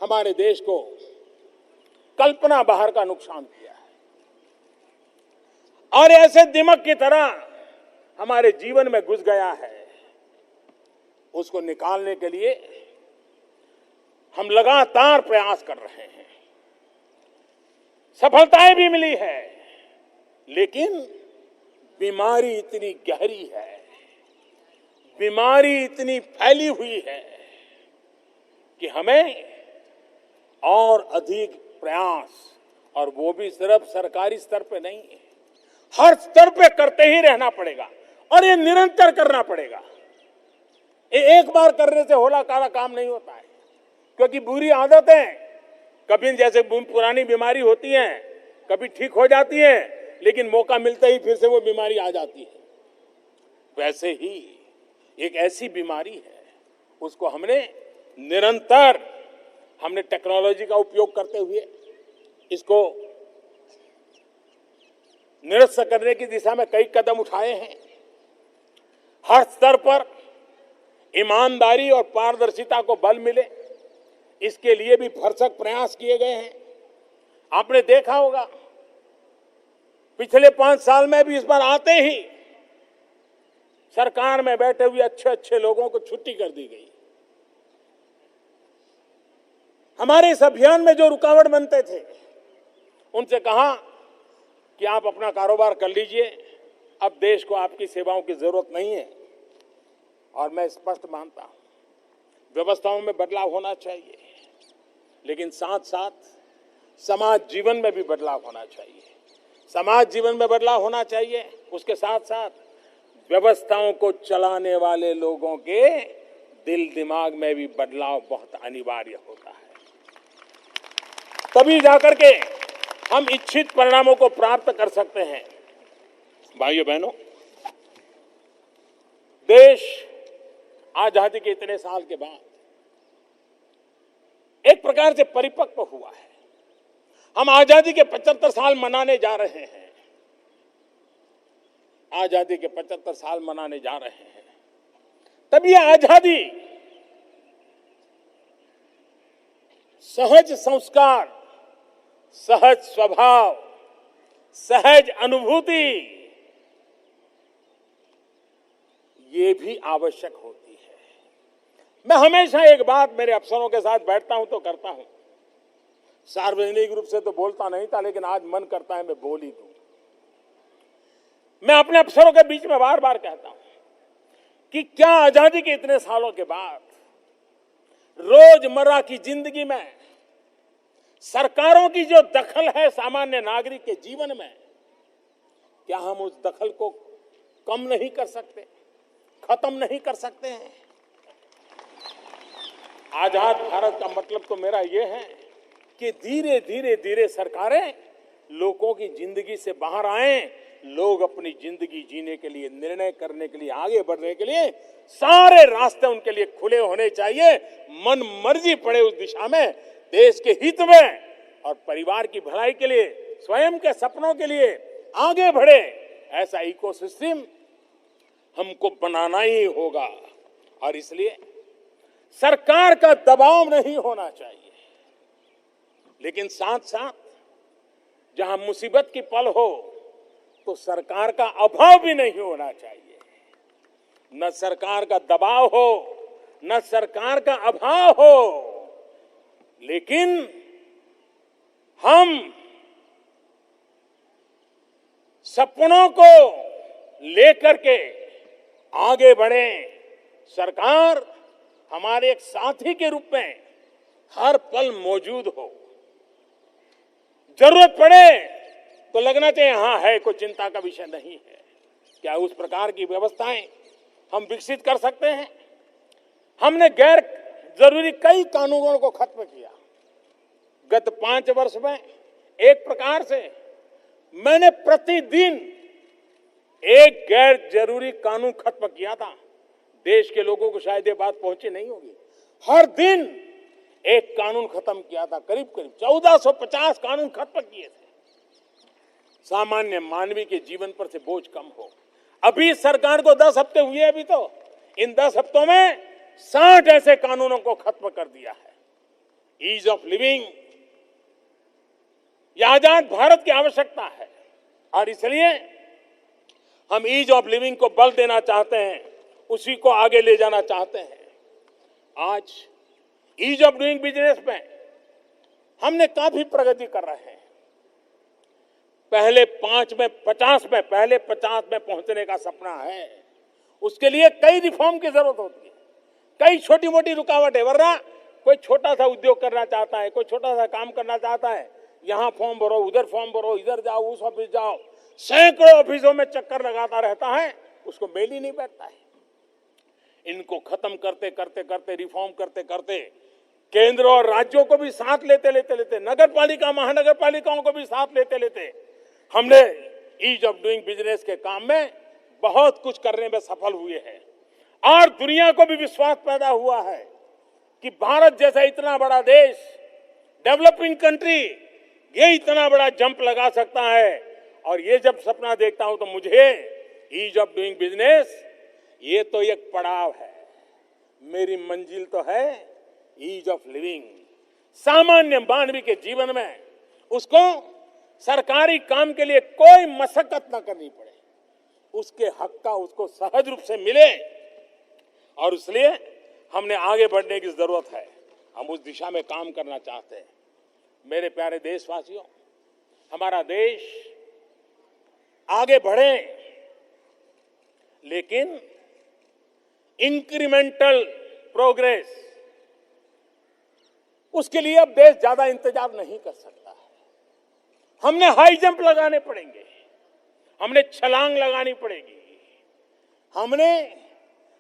हमारे देश को कल्पना बाहर का नुकसान किया है और ऐसे दिमक की तरह हमारे जीवन में घुस गया है। उसको निकालने के लिए हम लगातार प्रयास कर रहे हैं। सफलताएं भी मिली है, लेकिन बीमारी इतनी गहरी है, बीमारी इतनी फैली हुई है कि हमें और अधिक प्रयास, और वो भी सिर्फ सरकारी स्तर पे नहीं, हर स्तर पे करते ही रहना पड़ेगा और ये निरंतर करना पड़ेगा। ये एक बार करने से होला काला काम नहीं होता है, क्योंकि बुरी आदतें कभी जैसे पुरानी बीमारी होती है कभी ठीक हो जाती है, लेकिन मौका मिलते ही फिर से वो बीमारी आ जाती है। वैसे ही एक ऐसी बीमारी है, उसको हमने निरंतर टेक्नोलॉजी का उपयोग करते हुए इसको निरस्त करने की दिशा में कई कदम उठाए हैं। हर स्तर पर ईमानदारी और पारदर्शिता को बल मिले, इसके लिए भी भरसक प्रयास किए गए हैं। आपने देखा होगा पिछले 5 साल में भी इस बार आते ही सरकार में बैठे हुए अच्छे अच्छे लोगों को छुट्टी कर दी गई। हमारे इस अभियान में जो रुकावट बनते थे उनसे कहा कि आप अपना कारोबार कर लीजिए, अब देश को आपकी सेवाओं की जरूरत नहीं है। और मैं स्पष्ट मानता हूं व्यवस्थाओं में बदलाव होना चाहिए, लेकिन साथ साथ समाज जीवन में भी बदलाव होना चाहिए। समाज जीवन में बदलाव होना चाहिए, उसके साथ साथ व्यवस्थाओं को चलाने वाले लोगों के दिल दिमाग में भी बदलाव बहुत अनिवार्य होता है। तभी जाकर के हम इच्छित परिणामों को प्राप्त कर सकते हैं। भाइयों बहनों, देश आजादी के इतने साल के बाद एक प्रकार से परिपक्व हुआ है। हम आजादी के 75 साल मनाने जा रहे हैं। आजादी के 75 साल मनाने जा रहे हैं। तब ये आजादी सहज संस्कार, सहज स्वभाव, सहज अनुभूति, ये भी आवश्यक होती है। मैं हमेशा एक बात मेरे अफसरों के साथ बैठता हूं तो करता हूं। सार्वजनिक रूप से तो बोलता नहीं था, लेकिन आज मन करता है मैं बोल ही दूं। मैं अपने अफसरों के बीच में बार बार कहता हूं कि क्या आजादी के इतने सालों के बाद रोजमर्रा की जिंदगी में सरकारों की जो दखल है सामान्य नागरिक के जीवन में, क्या हम उस दखल को कम नहीं कर सकते, खत्म नहीं कर सकते हैं? आजाद भारत का मतलब तो मेरा यह है कि धीरे धीरे धीरे सरकारें लोगों की जिंदगी से बाहर आए, लोग अपनी जिंदगी जीने के लिए, निर्णय करने के लिए, आगे बढ़ने के लिए सारे रास्ते उनके लिए खुले होने चाहिए। मन मर्जी पड़े उस दिशा में, देश के हित में और परिवार की भलाई के लिए, स्वयं के सपनों के लिए आगे बढ़े, ऐसा इकोसिस्टम हमको बनाना ही होगा। और इसलिए सरकार का दबाव नहीं होना चाहिए, लेकिन साथ साथ जहां मुसीबत की पल हो तो सरकार का अभाव भी नहीं होना चाहिए। न सरकार का दबाव हो, न सरकार का अभाव हो, लेकिन हम सपनों को लेकर के आगे बढ़ें। सरकार हमारे एक साथी के रूप में हर पल मौजूद हो। जरूरत पड़े तो लगना चाहिए हाँ है, कोई चिंता का विषय नहीं है। क्या उस प्रकार की व्यवस्थाएं हम विकसित कर सकते हैं? हमने गैर जरूरी कई कानूनों को खत्म किया। गत 5 वर्ष में एक प्रकार से मैंने प्रतिदिन एक गैर जरूरी कानून खत्म किया था। देश के लोगों को शायद ये बात पहुंची नहीं होगी। हर दिन एक कानून खत्म किया था। करीब करीब 1450 कानून खत्म किए थे, सामान्य मानवीय के जीवन पर से बोझ कम हो। अभी सरकार को 10 हफ्ते हुए, अभी तो इन 10 हफ्तों में 60 ऐसे कानूनों को खत्म कर दिया है। ईज ऑफ लिविंग, यह आजाद भारत की आवश्यकता है और इसलिए हम ईज ऑफ लिविंग को बल देना चाहते हैं, उसी को आगे ले जाना चाहते हैं। आज ईज ऑफ डूइंग बिजनेस में हमने काफी प्रगति कर रहे हैं। पहले 5 में 50 में, पहले 50 में पहुंचने का सपना है। उसके लिए कई रिफॉर्म की जरूरत होती है, कई छोटी मोटी रुकावटें। वरना कोई छोटा सा उद्योग करना चाहता है, कोई छोटा सा काम करना चाहता है, यहां फॉर्म भरो, उधर फॉर्म भरो, इधर जाओ, उस ऑफिस जाओ, सैकड़ों ऑफिसों में चक्कर लगाता रहता है, उसको मेल ही नहीं बैठता है। इनको खत्म करते करते करते, रिफॉर्म करते करते, केंद्र और राज्यों को भी साथ लेते लेते, नगर पालिका, महानगर पालिकाओं को भी साथ लेते लेते हमने ईज ऑफ डूइंग बिजनेस के काम में बहुत कुछ करने में सफल हुए हैं। और दुनिया को भी विश्वास पैदा हुआ है कि भारत जैसा इतना बड़ा देश, डेवलपिंग कंट्री, ये इतना बड़ा जंप लगा सकता है। और ये जब सपना देखता हूं तो मुझे ईज ऑफ डूइंग बिजनेस ये तो एक पड़ाव है, मेरी मंजिल तो है ईज ऑफ लिविंग। सामान्य मानवीय के जीवन में उसको सरकारी काम के लिए कोई मशक्कत न करनी पड़े, उसके हक का उसको सहज रूप से मिले। और इसलिए हमने आगे बढ़ने की जरूरत है, हम उस दिशा में काम करना चाहते हैं। मेरे प्यारे देशवासियों, हमारा देश आगे बढ़े, लेकिन इंक्रीमेंटल प्रोग्रेस, उसके लिए अब देश ज्यादा इंतजार नहीं कर सकता है। हमने हाई जंप लगाने पड़ेंगे, हमने छलांग लगानी पड़ेगी, हमने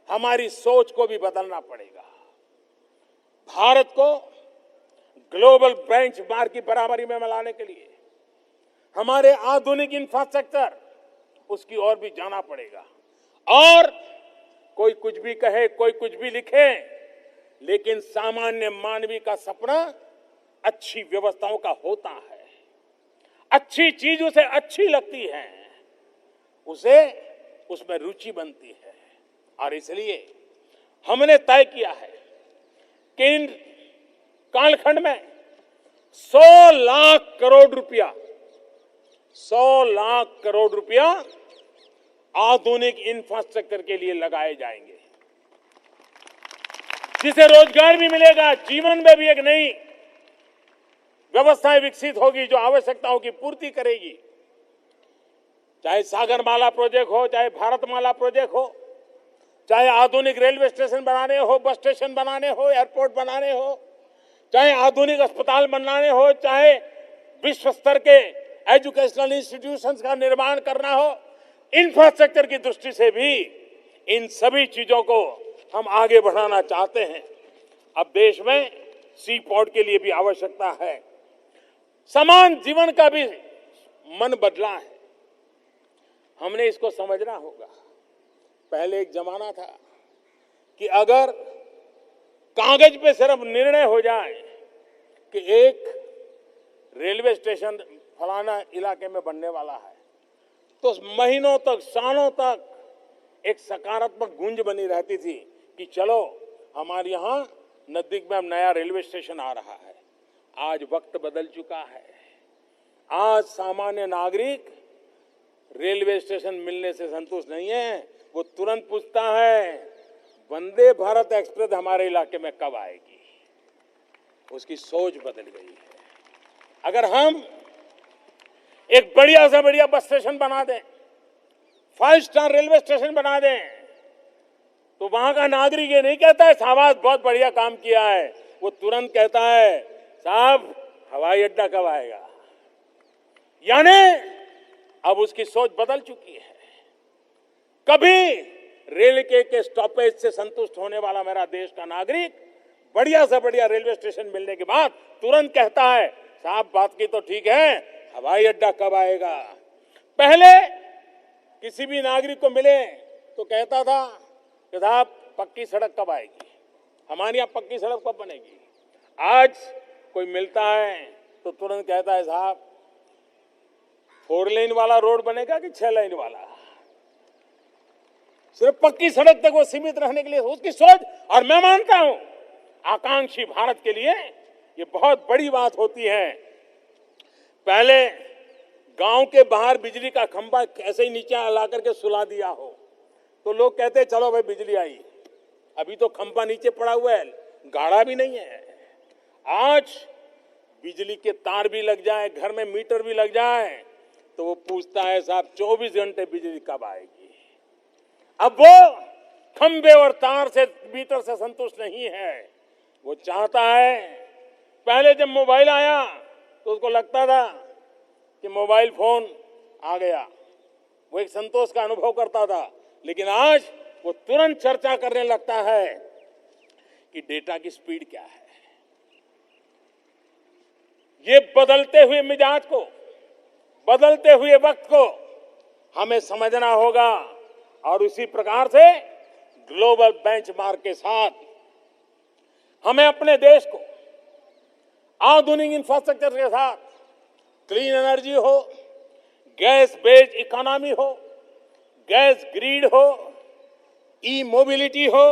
हमारी सोच को भी बदलना पड़ेगा। भारत को ग्लोबल बेंचमार्क की बराबरी में लाने के लिए हमारे आधुनिक इंफ्रास्ट्रक्चर उसकी ओर भी जाना पड़ेगा। और कोई कुछ भी कहे, कोई कुछ भी लिखे, लेकिन सामान्य मानवीय का सपना अच्छी व्यवस्थाओं का होता है। अच्छी चीज उसे अच्छी लगती है, उसे उसमें रुचि बनती है। और इसलिए हमने तय किया है कि इन कालखंड में 100 लाख करोड़ रुपया 100 लाख करोड़ रुपया आधुनिक इंफ्रास्ट्रक्चर के लिए लगाए जाएंगे, जिसे रोजगार भी मिलेगा, जीवन में भी एक नई व्यवस्थाएं विकसित होगी जो आवश्यकताओं की पूर्ति करेगी। चाहे सागरमाला प्रोजेक्ट हो, चाहे भारतमाला प्रोजेक्ट हो, चाहे आधुनिक रेलवे स्टेशन बनाने हो, बस स्टेशन बनाने हो, एयरपोर्ट बनाने हो, चाहे आधुनिक अस्पताल बनाने हो, चाहे विश्व स्तर के एजुकेशनल इंस्टीट्यूशंस का निर्माण करना हो, इंफ्रास्ट्रक्चर की दृष्टि से भी इन सभी चीजों को हम आगे बढ़ाना चाहते हैं। अब देश में सी पोर्ट के लिए भी आवश्यकता है। समान जीवन का भी मन बदला है, हमने इसको समझना होगा। पहले एक जमाना था कि अगर कागज पे सिर्फ निर्णय हो जाए कि एक रेलवे स्टेशन फलाना इलाके में बनने वाला है, तो महीनों तक, सालों तक एक सकारात्मक गूंज बनी रहती थी कि चलो हमारे यहाँ नजदीक में अब नया रेलवे स्टेशन आ रहा है। आज वक्त बदल चुका है। आज सामान्य नागरिक रेलवे स्टेशन मिलने से संतुष्ट नहीं है, वो तुरंत पूछता है वंदे भारत एक्सप्रेस हमारे इलाके में कब आएगी। उसकी सोच बदल गई है। अगर हम एक बढ़िया से बढ़िया बस स्टेशन बना दें, 5 स्टार रेलवे स्टेशन बना दें, तो वहां का नागरिक ये नहीं कहता है शाबाश बहुत बढ़िया काम किया है, वो तुरंत कहता है साहब हवाई अड्डा कब आएगा। यानी अब उसकी सोच बदल चुकी है। कभी रेल के स्टॉपेज से संतुष्ट होने वाला मेरा देश का नागरिक बढ़िया से बढ़िया रेलवे स्टेशन मिलने के बाद तुरंत कहता है साहब बात की तो ठीक है, हवाई अड्डा कब आएगा। पहले किसी भी नागरिक को मिले तो कहता था कि साहब पक्की सड़क कब आएगी, हमारे यहाँ पक्की सड़क कब बनेगी। आज कोई मिलता है तो तुरंत कहता है साहब 4 लेन वाला रोड बनेगा कि 6 लेन वाला। सिर्फ पक्की सड़क तक वो सीमित रहने के लिए उसकी सोच। और मैं मानता हूं आकांक्षी भारत के लिए ये बहुत बड़ी बात होती है। पहले गांव के बाहर बिजली का खंभा ऐसे ही नीचे ला करके सुला दिया हो तो लोग कहते चलो भाई बिजली आई, अभी तो खंभा नीचे पड़ा हुआ है, गाढ़ा भी नहीं है। आज बिजली के तार भी लग जाए, घर में मीटर भी लग जाए, तो वो पूछता है साहब 24 घंटे बिजली कब आएगी। अब वो खंभे और तार से, मीटर से संतुष्ट नहीं है। वो चाहता है, पहले जब मोबाइल आया तो उसको लगता था कि मोबाइल फोन आ गया, वो एक संतोष का अनुभव करता था। लेकिन आज वो तुरंत चर्चा करने लगता है कि डेटा की स्पीड क्या है। ये बदलते हुए मिजाज को, बदलते हुए वक्त को हमें समझना होगा और उसी प्रकार से ग्लोबल बेंचमार्क के साथ हमें अपने देश को आधुनिक इंफ्रास्ट्रक्चर के साथ क्लीन एनर्जी हो, गैस बेस्ड इकोनॉमी हो, गैस ग्रिड हो, ई मोबिलिटी हो,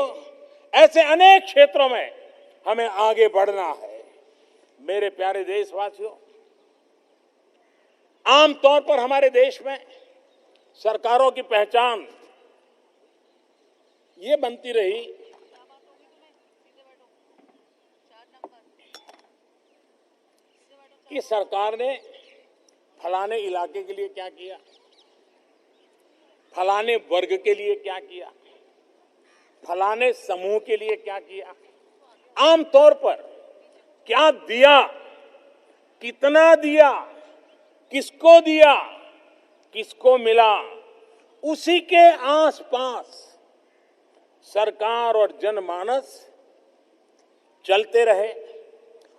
ऐसे अनेक क्षेत्रों में हमें आगे बढ़ना है। मेरे प्यारे देशवासियों, आमतौर पर हमारे देश में सरकारों की पहचान ये बनती रही कि सरकार ने फलाने इलाके के लिए क्या किया, फलाने वर्ग के लिए क्या किया, फलाने समूह के लिए क्या किया। आमतौर पर क्या दिया, कितना दिया, किसको दिया, किसको मिला, उसी के आसपास सरकार और जनमानस चलते रहे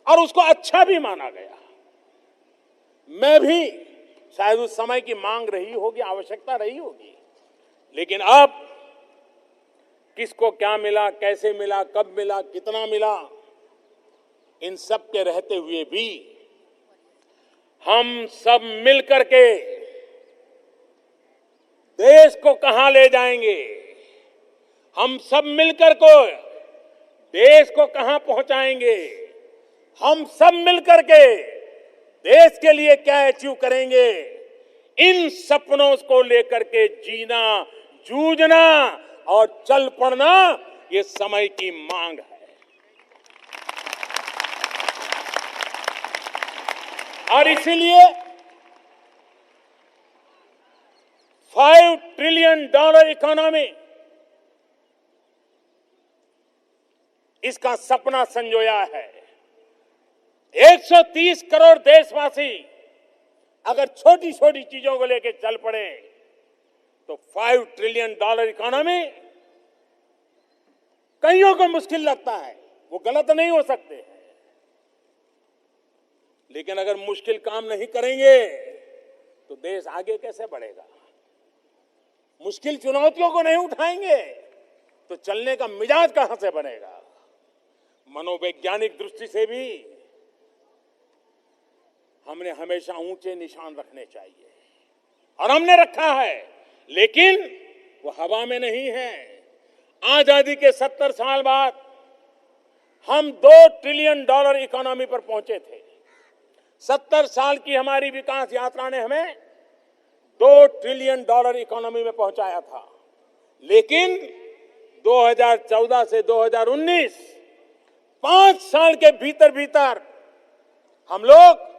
और उसको अच्छा भी माना गया। मैं भी शायद उस समय की मांग रही होगी, आवश्यकता रही होगी, लेकिन अब किसको क्या मिला, कैसे मिला, कब मिला, कितना मिला, इन सब के रहते हुए भी हम सब मिलकर के देश को कहां ले जाएंगे, हम सब मिलकर को देश को कहां पहुंचाएंगे, हम सब मिलकर के देश के लिए क्या अचीव करेंगे, इन सपनों को लेकर के जीना, जूझना और चल पड़ना ये समय की मांग है। और इसीलिए $5 ट्रिलियन इकोनॉमी, इसका सपना संजोया है। 130 करोड़ देशवासी अगर छोटी छोटी चीजों को लेकर चल पड़े तो $5 ट्रिलियन इकोनॉमी कईयों को मुश्किल लगता है, वो गलत नहीं हो सकते, लेकिन अगर मुश्किल काम नहीं करेंगे तो देश आगे कैसे बढ़ेगा। मुश्किल चुनौतियों को नहीं उठाएंगे तो चलने का मिजाज कहां से बनेगा। मनोवैज्ञानिक दृष्टि से भी हमने हमेशा ऊंचे निशान रखने चाहिए और हमने रखा है, लेकिन वो हवा में नहीं है। आजादी के 70 साल बाद हम $2 ट्रिलियन इकोनॉमी पर पहुंचे थे। 70 साल की हमारी विकास यात्रा ने हमें $2 ट्रिलियन इकोनॉमी में पहुंचाया था, लेकिन 2014 से 2019 5 साल के भीतर भीतर हम लोग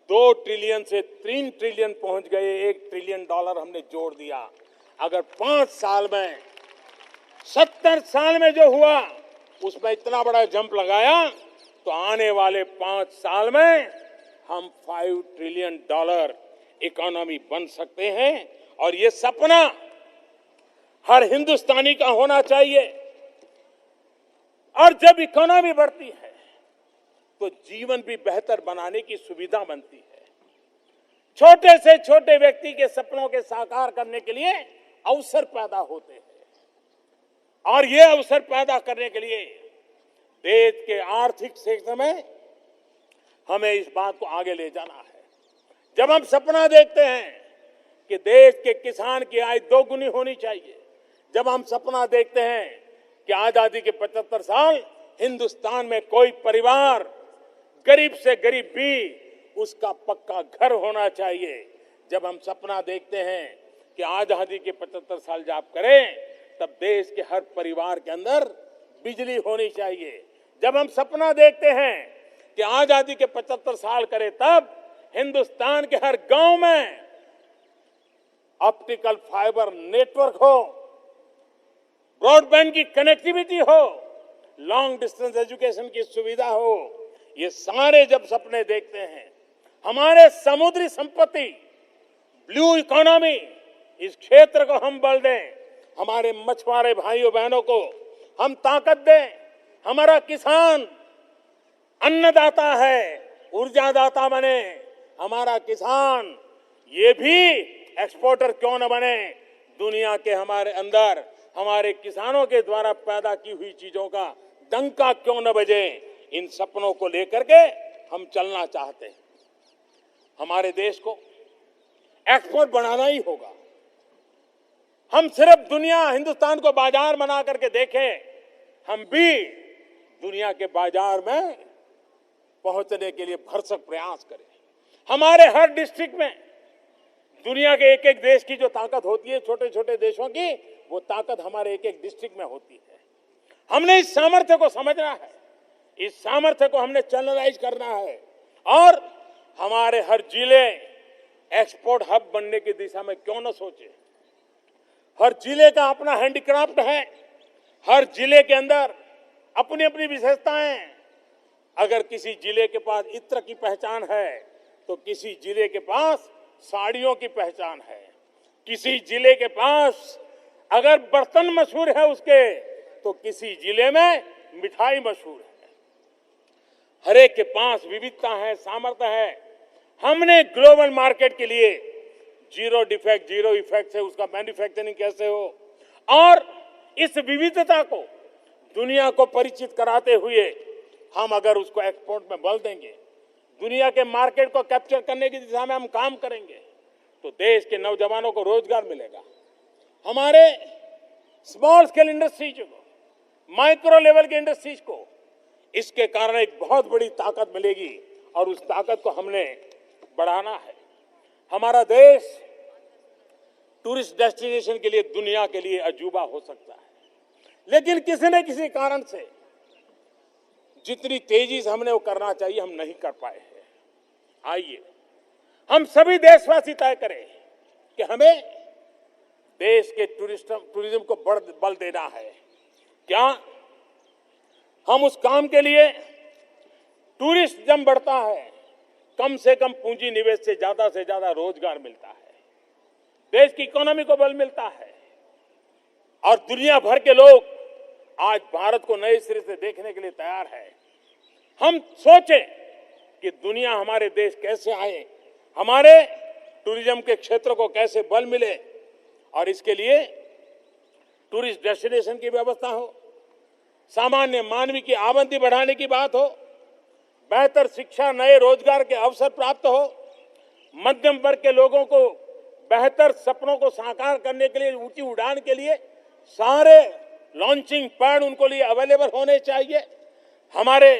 2 ट्रिलियन से 3 ट्रिलियन पहुंच गए। $1 ट्रिलियन हमने जोड़ दिया। अगर 5 साल में 70 साल में जो हुआ उसमें इतना बड़ा जंप लगाया तो आने वाले 5 साल में हम $5 ट्रिलियन इकोनॉमी बन सकते हैं। और ये सपना हर हिंदुस्तानी का होना चाहिए। और जब इकोनॉमी बढ़ती है तो जीवन भी बेहतर बनाने की सुविधा बनती है। छोटे से छोटे व्यक्ति के सपनों के साकार करने के लिए अवसर पैदा होते हैं और ये अवसर पैदा करने के लिए देश के आर्थिक क्षेत्र में हमें इस बात को आगे ले जाना है। जब हम सपना देखते हैं कि देश के किसान की आय 2 गुनी होनी चाहिए, जब हम सपना देखते हैं कि आजादी के 75 साल हिंदुस्तान में कोई परिवार गरीब से गरीब भी उसका पक्का घर होना चाहिए, जब हम सपना देखते हैं कि आजादी के 75 साल जब करें तब देश के हर परिवार के अंदर बिजली होनी चाहिए, जब हम सपना देखते हैं कि आजादी के 75 साल करें तब हिंदुस्तान के हर गांव में ऑप्टिकल फाइबर नेटवर्क हो, ब्रॉडबैंड की कनेक्टिविटी हो, लॉन्ग डिस्टेंस एजुकेशन की सुविधा हो, ये सारे जब सपने देखते हैं, हमारे समुद्री संपत्ति, ब्लू इकोनॉमी, इस क्षेत्र को हम बल दें, हमारे मछुआरे भाइयों बहनों को हम ताकत दें, हमारा किसान अन्नदाता है, ऊर्जादाता बने, हमारा किसान ये भी एक्सपोर्टर क्यों न बने, दुनिया के हमारे अंदर हमारे किसानों के द्वारा पैदा की हुई चीजों का डंका क्यों न बजे। इन सपनों को लेकर के हम चलना चाहते हैं। हमारे देश को एक्सपोर्ट बढ़ाना ही होगा। हम सिर्फ हिंदुस्तान को बाजार बना करके देखें, हम भी दुनिया के बाजार में पहुंचने के लिए भरसक प्रयास करें। हमारे हर डिस्ट्रिक्ट में दुनिया के एक एक देश की जो ताकत होती है, छोटे छोटे देशों की, वो ताकत हमारे एक एक डिस्ट्रिक्ट में होती है। हमने इस सामर्थ्य को समझना है, इस सामर्थ्य को हमने चैनलाइज करना है और हमारे हर जिले एक्सपोर्ट हब बनने की दिशा में क्यों न सोचे। हर जिले का अपना हैंडीक्राफ्ट है, हर जिले के अंदर अपनी अपनी विशेषताएं। अगर किसी जिले के पास इत्र की पहचान है तो किसी जिले के पास साड़ियों की पहचान है, किसी जिले के पास अगर बर्तन मशहूर है उसके तो किसी जिले में मिठाई मशहूर है। हर एक के पास विविधता है, सामर्थ्य है। हमने ग्लोबल मार्केट के लिए जीरो डिफेक्ट, जीरो इफेक्ट से उसका मैन्युफैक्चरिंग कैसे हो और इस विविधता को दुनिया को परिचित कराते हुए हम अगर उसको एक्सपोर्ट में बल देंगे, दुनिया के मार्केट को कैप्चर करने की दिशा में हम काम करेंगे, तो देश के नौजवानों को रोजगार मिलेगा। हमारे स्मॉल स्केल इंडस्ट्रीज को, माइक्रो लेवल की इंडस्ट्रीज को इसके कारण एक बहुत बड़ी ताकत मिलेगी और उस ताकत को हमने बढ़ाना है। हमारा देश टूरिस्ट डेस्टिनेशन के लिए, दुनिया के लिए अजूबा हो सकता है, लेकिन किसी न किसी कारण से जितनी तेजी से हमने वो करना चाहिए हम नहीं कर पाए हैं। आइए हम सभी देशवासी तय करें कि हमें देश के टूरिज्म को बल देना है। क्या हम उस काम के लिए, टूरिस्ट जब बढ़ता है कम से कम पूंजी निवेश से ज्यादा रोजगार मिलता है, देश की इकोनॉमी को बल मिलता है और दुनिया भर के लोग आज भारत को नए सिरे से देखने के लिए तैयार है। हम सोचें कि दुनिया हमारे देश कैसे आए, हमारे टूरिज्म के क्षेत्र को कैसे बल मिले और इसके लिए टूरिस्ट डेस्टिनेशन की व्यवस्था हो, सामान्य मानव की आमदनी बढ़ाने की बात हो, बेहतर शिक्षा, नए रोजगार के अवसर प्राप्त हो, मध्यम वर्ग के लोगों को बेहतर सपनों को साकार करने के लिए, ऊंची उड़ान के लिए सारे लॉन्चिंग पैड उनको लिए अवेलेबल होने चाहिए। हमारे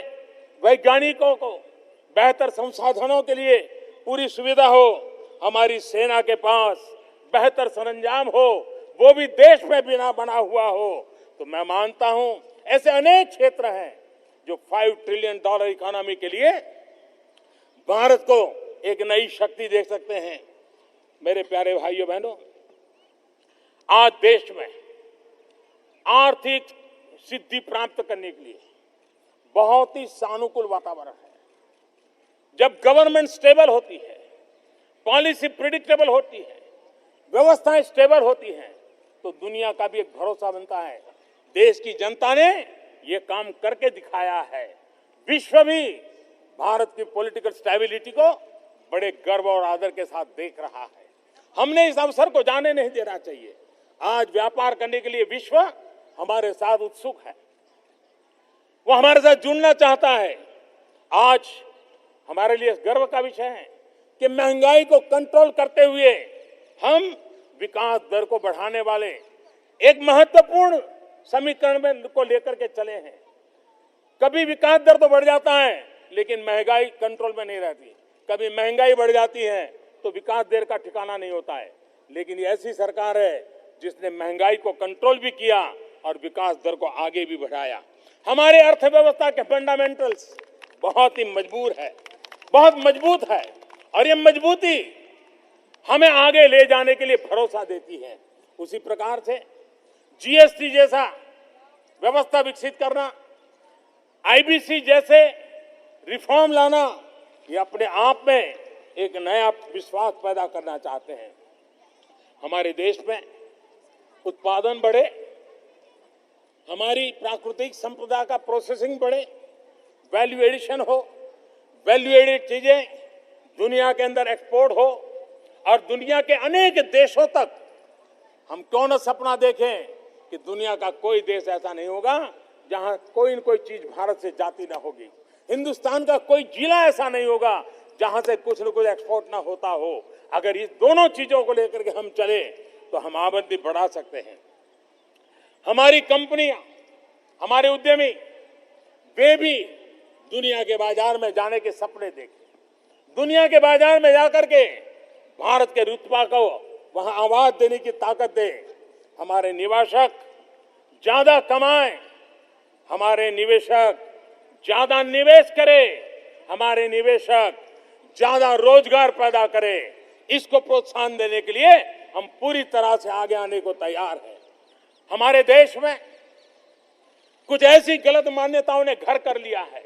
वैज्ञानिकों को बेहतर संसाधनों के लिए पूरी सुविधा हो, हमारी सेना के पास बेहतर सरंजाम हो, वो भी देश में बिना बना हुआ हो। तो मैं मानता हूं ऐसे अनेक क्षेत्र हैं जो $5 ट्रिलियन इकोनॉमी के लिए भारत को एक नई शक्ति दे सकते हैं। मेरे प्यारे भाइयों बहनों, आज देश में आर्थिक सिद्धि प्राप्त करने के लिए बहुत ही सानुकूल वातावरण है। जब गवर्नमेंट स्टेबल होती है, पॉलिसी प्रिडिक्टेबल होती है, व्यवस्थाएं स्टेबल होती हैं, तो दुनिया का भी एक भरोसा बनता है। देश की जनता ने ये काम करके दिखाया है। विश्व भी भारत की पॉलिटिकल स्टेबिलिटी को बड़े गर्व और आदर के साथ देख रहा है। हमने इस अवसर को जाने नहीं देना चाहिए। आज व्यापार करने के लिए विश्व हमारे साथ उत्सुक है, वो हमारे साथ जुड़ना चाहता है। आज हमारे लिए गर्व का विषय है कि महंगाई को कंट्रोल करते हुए हम विकास दर को बढ़ाने वाले एक महत्वपूर्ण समीकरण में को लेकर के चले हैं। कभी विकास दर तो बढ़ जाता है लेकिन महंगाई कंट्रोल में नहीं रहती, कभी महंगाई बढ़ जाती है तो विकास दर का ठिकाना नहीं होता है। लेकिन ये ऐसी सरकार है जिसने महंगाई को कंट्रोल भी किया और विकास दर को आगे भी बढ़ाया। हमारे अर्थव्यवस्था के फंडामेंटल्स बहुत ही बहुत मजबूत है और ये मजबूती हमें आगे ले जाने के लिए भरोसा देती है। उसी प्रकार से जीएसटी जैसा व्यवस्था विकसित करना, आईबीसी जैसे रिफॉर्म लाना, ये अपने आप में एक नया विश्वास पैदा करना चाहते हैं। हमारे देश में उत्पादन बढ़े, हमारी प्राकृतिक संपदा का प्रोसेसिंग बढ़े, वैल्यू एडिशन हो, वैल्यू एडिड चीजें दुनिया के अंदर एक्सपोर्ट हो और दुनिया के अनेक देशों तक हम क्यों न सपना देखें कि दुनिया का कोई देश ऐसा नहीं होगा जहां कोई न कोई चीज भारत से जाती ना होगी। हिंदुस्तान का कोई जिला ऐसा नहीं होगा जहां से कुछ न कुछ एक्सपोर्ट ना होता हो। अगर इस दोनों चीजों को लेकर के हम चले तो हम आमदनी बढ़ा सकते हैं। हमारी कंपनियां, हमारे उद्यमी, वे भी दुनिया के बाजार में जाने के सपने देखें, दुनिया के बाजार में जाकर के भारत के रुतबा को वहां आवाज देने की ताकत दे। हमारे निवेशक ज्यादा कमाएं, हमारे निवेशक ज्यादा निवेश करें, हमारे निवेशक ज्यादा रोजगार पैदा करें। इसको प्रोत्साहन देने के लिए हम पूरी तरह से आगे आने को तैयार हैं। हमारे देश में कुछ ऐसी गलत मान्यताओं ने घर कर लिया है,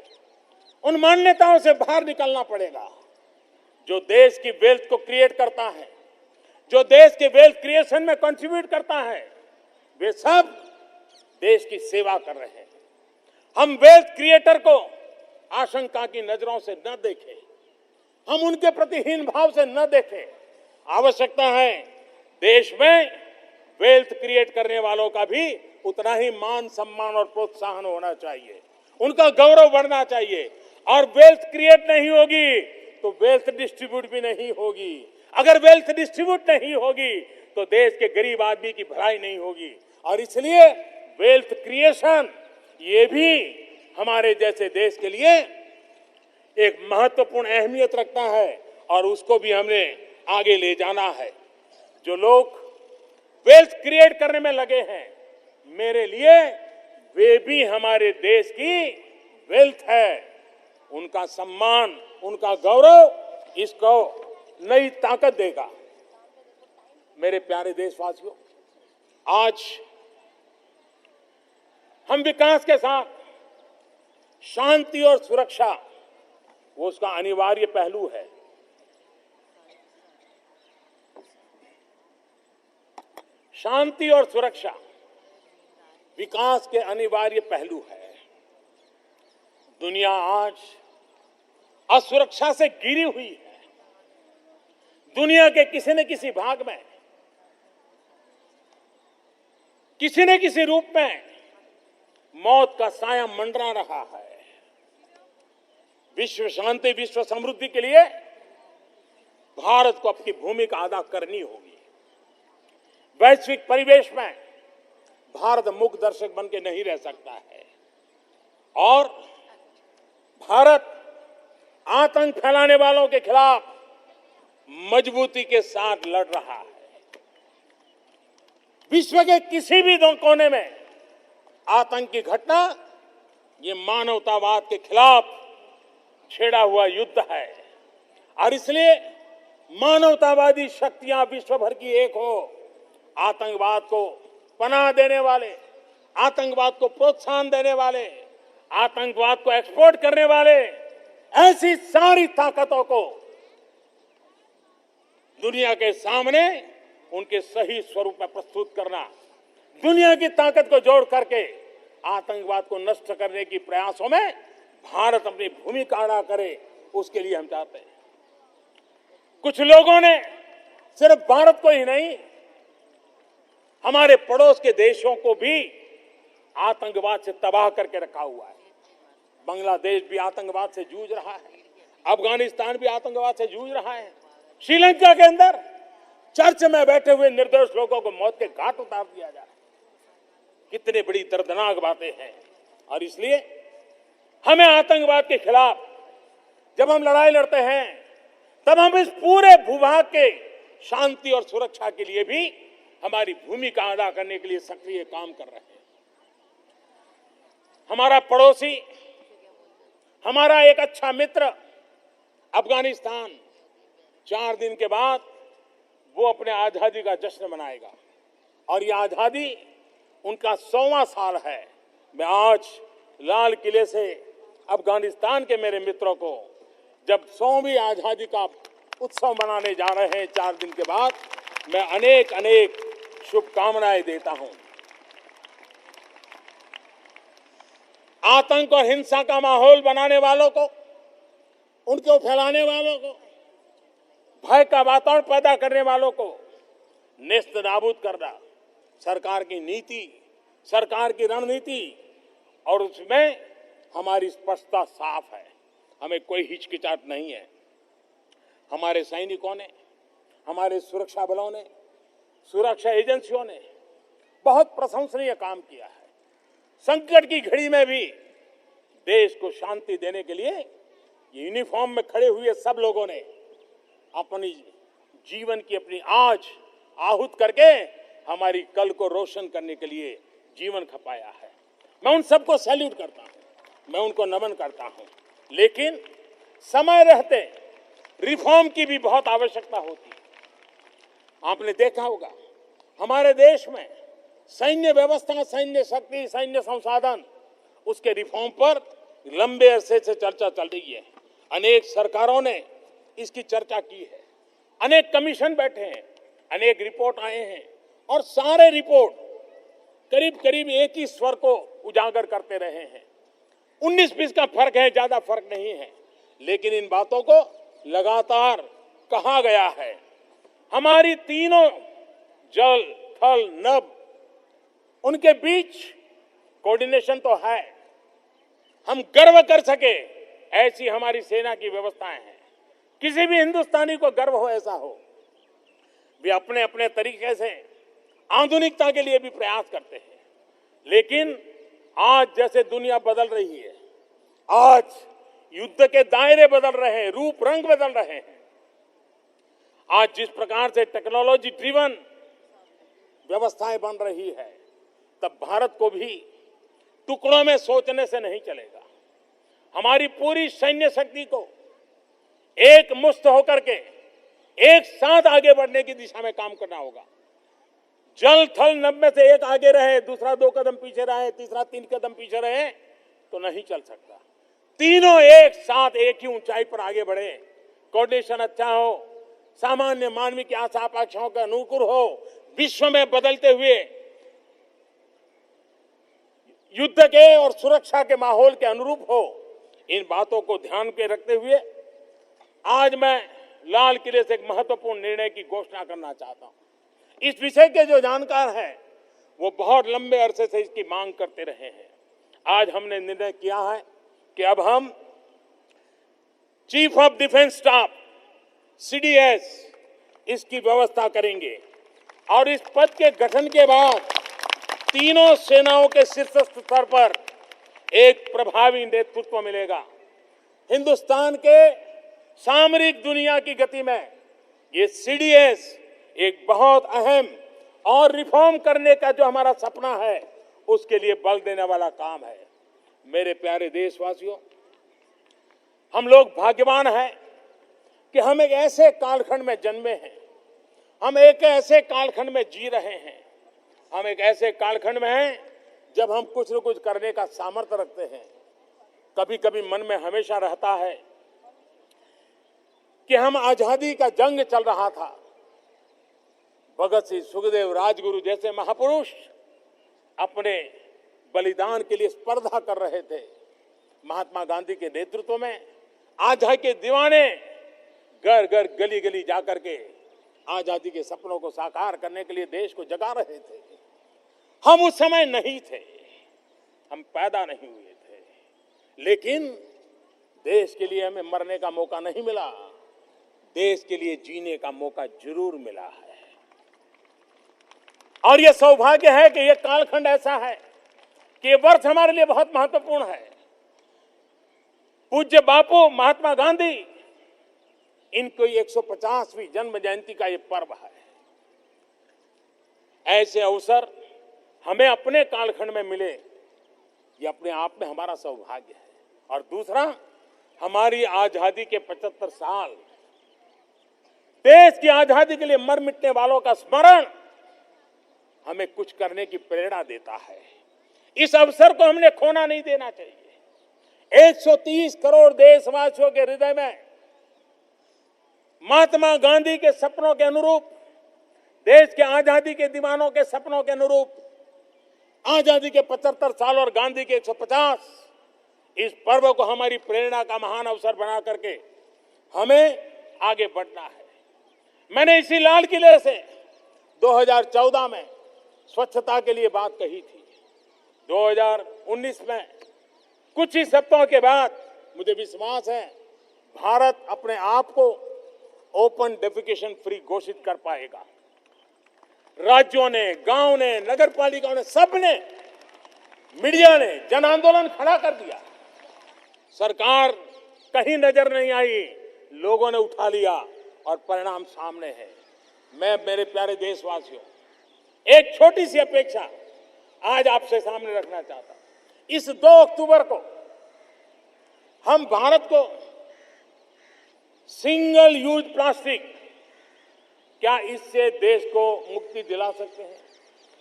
उन मान्यताओं से बाहर निकलना पड़ेगा। जो देश की वेल्थ को क्रिएट करता है, जो देश के वेल्थ क्रिएशन में कंट्रीब्यूट करता है, वे सब देश की सेवा कर रहे हैं। हम वेल्थ क्रिएटर को आशंका की नजरों से न देखें, हम उनके प्रति हीन भाव से न देखें। आवश्यकता है देश में वेल्थ क्रिएट करने वालों का भी उतना ही मान सम्मान और प्रोत्साहन होना चाहिए, उनका गौरव बढ़ना चाहिए। और वेल्थ क्रिएट नहीं होगी तो वेल्थ डिस्ट्रीब्यूट भी नहीं होगी। अगर वेल्थ डिस्ट्रीब्यूट नहीं होगी तो देश के गरीब आदमी की भलाई नहीं होगी। और इसलिए वेल्थ क्रिएशन ये भी हमारे जैसे देश के लिए एक महत्वपूर्ण अहमियत रखता है और उसको भी हमने आगे ले जाना है। जो लोग वेल्थ क्रिएट करने में लगे हैं, मेरे लिए वे भी हमारे देश की वेल्थ है। उनका सम्मान, उनका गौरव इसको नई ताकत देगा। मेरे प्यारे देशवासियों, आज हम विकास के साथ शांति और सुरक्षा वो उसका अनिवार्य पहलू है। शांति और सुरक्षा विकास के अनिवार्य पहलू है। दुनिया आज असुरक्षा से घिरी हुई है। दुनिया के किसी न किसी भाग में, किसी न किसी रूप में मौत का साया मंडरा रहा है। विश्व शांति, विश्व समृद्धि के लिए भारत को अपनी भूमिका अदा करनी होगी। वैश्विक परिवेश में भारत मुख्य दर्शक बन के नहीं रह सकता है और भारत आतंक फैलाने वालों के खिलाफ मजबूती के साथ लड़ रहा है। विश्व के किसी भी कोने में आतंक की घटना ये मानवतावाद के खिलाफ छेड़ा हुआ युद्ध है और इसलिए मानवतावादी शक्तियां विश्व भर की एक हो। आतंकवाद को पनाह देने वाले, आतंकवाद को प्रोत्साहन देने वाले, आतंकवाद को एक्सपोर्ट करने वाले, ऐसी सारी ताकतों को दुनिया के सामने उनके सही स्वरूप में प्रस्तुत करना, दुनिया की ताकत को जोड़ करके आतंकवाद को नष्ट करने की प्रयासों में भारत अपनी भूमिका अदा करे, उसके लिए हम चाहते हैं। कुछ लोगों ने सिर्फ भारत को ही नहीं, हमारे पड़ोस के देशों को भी आतंकवाद से तबाह करके रखा हुआ है। बांग्लादेश भी आतंकवाद से जूझ रहा है, अफगानिस्तान भी आतंकवाद से जूझ रहा है। श्रीलंका के अंदर चर्च में बैठे हुए निर्दोष लोगों को मौत के घाट उतार दिया जा रहा है। कितनी बड़ी दर्दनाक बातें हैं। और इसलिए हमें आतंकवाद के खिलाफ जब हम लड़ाई लड़ते हैं तब हम इस पूरे भूभाग के शांति और सुरक्षा के लिए भी हमारी भूमिका अदा करने के लिए सक्रिय काम कर रहे हैं। हमारा पड़ोसी, हमारा एक अच्छा मित्र अफगानिस्तान 4 दिन के बाद वो अपने आजादी का जश्न मनाएगा और ये आजादी उनका 100वां साल है। मैं आज लाल किले से अफगानिस्तान के मेरे मित्रों को जब 100वीं आजादी का उत्सव मनाने जा रहे हैं 4 दिन के बाद, मैं अनेक अनेक शुभकामनाएं देता हूं। आतंक और हिंसा का माहौल बनाने वालों को, उनको फैलाने वालों को, भय का वातावरण पैदा करने वालों को नेस्त नाबूद करना सरकार की नीति, सरकार की रणनीति और उसमें हमारी स्पष्टता साफ है। हमें कोई हिचकिचाहट नहीं है। हमारे सैनिकों ने, हमारे सुरक्षा बलों ने, सुरक्षा एजेंसियों ने बहुत प्रशंसनीय काम किया है। संकट की घड़ी में भी देश को शांति देने के लिए यूनिफॉर्म में खड़े हुए सब लोगों ने अपनी जीवन की अपनी आज आहूत करके हमारी कल को रोशन करने के लिए जीवन खपाया है। मैं उन सबको सैल्यूट करता हूं, मैं उनको नमन करता हूं। लेकिन समय रहते रिफॉर्म की भी बहुत आवश्यकता होती है। आपने देखा होगा हमारे देश में सैन्य व्यवस्था, सैन्य शक्ति, सैन्य संसाधन, उसके रिफॉर्म पर लंबे अरसे से चर्चा चल रही है। अनेक सरकारों ने इसकी चर्चा की है, अनेक कमीशन बैठे हैं, अनेक रिपोर्ट आए हैं और सारे रिपोर्ट करीब करीब एक ही स्वर को उजागर करते रहे हैं। 19-20 का फर्क है, ज्यादा फर्क नहीं है, लेकिन इन बातों को लगातार कहा गया है। हमारी तीनों जल, थल, नभ, उनके बीच कोऑर्डिनेशन तो है। हम गर्व कर सके ऐसी हमारी सेना की व्यवस्थाएं हैं। किसी भी हिंदुस्तानी को गर्व हो, ऐसा हो। वे अपने अपने तरीके से आधुनिकता के लिए भी प्रयास करते हैं, लेकिन आज जैसे दुनिया बदल रही है, आज युद्ध के दायरे बदल रहे हैं, रूप रंग बदल रहे हैं। आज जिस प्रकार से टेक्नोलॉजी ड्रिवन व्यवस्थाएं बन रही है, तब भारत को भी टुकड़ों में सोचने से नहीं चलेगा। हमारी पूरी सैन्य शक्ति को एक मुश्त होकर के एक साथ आगे बढ़ने की दिशा में काम करना होगा। जल, थल, नभ में से एक आगे रहे, दूसरा 2 कदम पीछे रहे, तीसरा 3 कदम पीछे रहे, तो नहीं चल सकता। तीनों एक साथ एक ही ऊंचाई पर आगे बढ़े, कोऑर्डिनेशन अच्छा हो, सामान्य मानवीय की आशा आकांक्षाओं के अनुकूल हो, विश्व में बदलते हुए युद्ध के और सुरक्षा के माहौल के अनुरूप हो। इन बातों को ध्यान में रखते हुए आज मैं लाल किले से एक महत्वपूर्ण निर्णय की घोषणा करना चाहता हूं। इस विषय के जो जानकार हैं वो बहुत लंबे अरसे से इसकी मांग करते रहे हैं। आज हमने निर्णय किया है कि अब हम chief of defence staff, CDS, इसकी व्यवस्था करेंगे और इस पद के गठन के बाद तीनों सेनाओं के शीर्ष स्तर पर एक प्रभावी नेतृत्व मिलेगा। हिंदुस्तान के सामरिक दुनिया की गति में ये सीडीएस एक बहुत अहम और रिफॉर्म करने का जो हमारा सपना है, उसके लिए बल देने वाला काम है। मेरे प्यारे देशवासियों, हम लोग भाग्यवान हैं कि हम एक ऐसे कालखंड में जन्मे हैं, हम एक ऐसे कालखंड में जी रहे हैं, हम एक ऐसे कालखंड में हैं जब हम कुछ न कुछ करने का सामर्थ्य रखते हैं। कभी कभी मन में हमेशा रहता है कि हम आजादी का जंग चल रहा था, भगत सिंह, सुखदेव, राजगुरु जैसे महापुरुष अपने बलिदान के लिए स्पर्धा कर रहे थे। महात्मा गांधी के नेतृत्व में आजादी के दीवाने घर घर, गली गली जाकर के आजादी के सपनों को साकार करने के लिए देश को जगा रहे थे। हम उस समय नहीं थे, हम पैदा नहीं हुए थे, लेकिन देश के लिए हमें मरने का मौका नहीं मिला, देश के लिए जीने का मौका जरूर मिला है। और यह सौभाग्य है कि यह कालखंड ऐसा है कि यह वर्ष हमारे लिए बहुत महत्वपूर्ण है। पूज्य बापू महात्मा गांधी, इनको 150वीं जन्म जयंती का यह पर्व है। ऐसे अवसर हमें अपने कालखंड में मिले, ये अपने आप में हमारा सौभाग्य है। और दूसरा, हमारी आजादी के 75 साल, देश की आजादी के लिए मर मिटने वालों का स्मरण हमें कुछ करने की प्रेरणा देता है। इस अवसर को हमने खोना नहीं देना चाहिए। 130 करोड़ देशवासियों के हृदय में महात्मा गांधी के सपनों के अनुरूप, देश के आजादी के दीवानों के सपनों के अनुरूप, आजादी के 75 साल और गांधी के 150, इस पर्व को हमारी प्रेरणा का महान अवसर बना करके हमें आगे बढ़ना है। मैंने इसी लाल किले से 2014 में स्वच्छता के लिए बात कही थी। 2019 में कुछ ही सप्ताहों के बाद मुझे विश्वास है भारत अपने आप को ओपन डेफिकेशन फ्री घोषित कर पाएगा। राज्यों ने, गांव ने, नगर पालिकाओं ने, सबने, मीडिया ने जन आंदोलन खड़ा कर दिया। सरकार कहीं नजर नहीं आई, लोगों ने उठा लिया और परिणाम सामने है। मैं, मेरे प्यारे देशवासियों, एक छोटी सी अपेक्षा आज आपसे सामने रखना चाहता हूं। इस 2 अक्टूबर को हम भारत को सिंगल यूज प्लास्टिक, क्या इससे देश को मुक्ति दिला सकते हैं?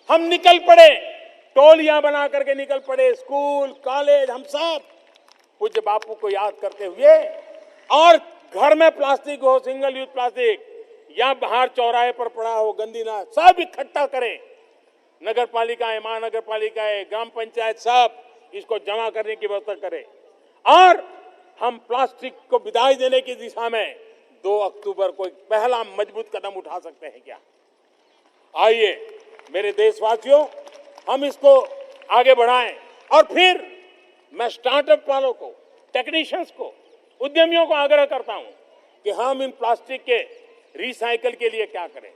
हम निकल पड़े, टोलियां बना करके निकल पड़े, स्कूल, कॉलेज, हम सब पूज्य बापू को याद करते हुए, और घर में प्लास्टिक हो, सिंगल यूज प्लास्टिक, या बाहर चौराहे पर पड़ा हो, गंदी ना, सब इकट्ठा करें नगर पालिकाएं, महानगर पालिकाएं, ग्राम पंचायत सब इसको जमा करने की व्यवस्था करें और हम प्लास्टिक को विदाई देने की दिशा में 2 अक्टूबर को एक पहला मजबूत कदम उठा सकते हैं क्या? आइए मेरे देशवासियों, हम इसको आगे बढ़ाएं और फिर मैं स्टार्टअप वालों को, टेक्नीशियंस को, उद्यमियों को आग्रह करता हूं कि हम इन प्लास्टिक के रिसाइकल के लिए क्या करें।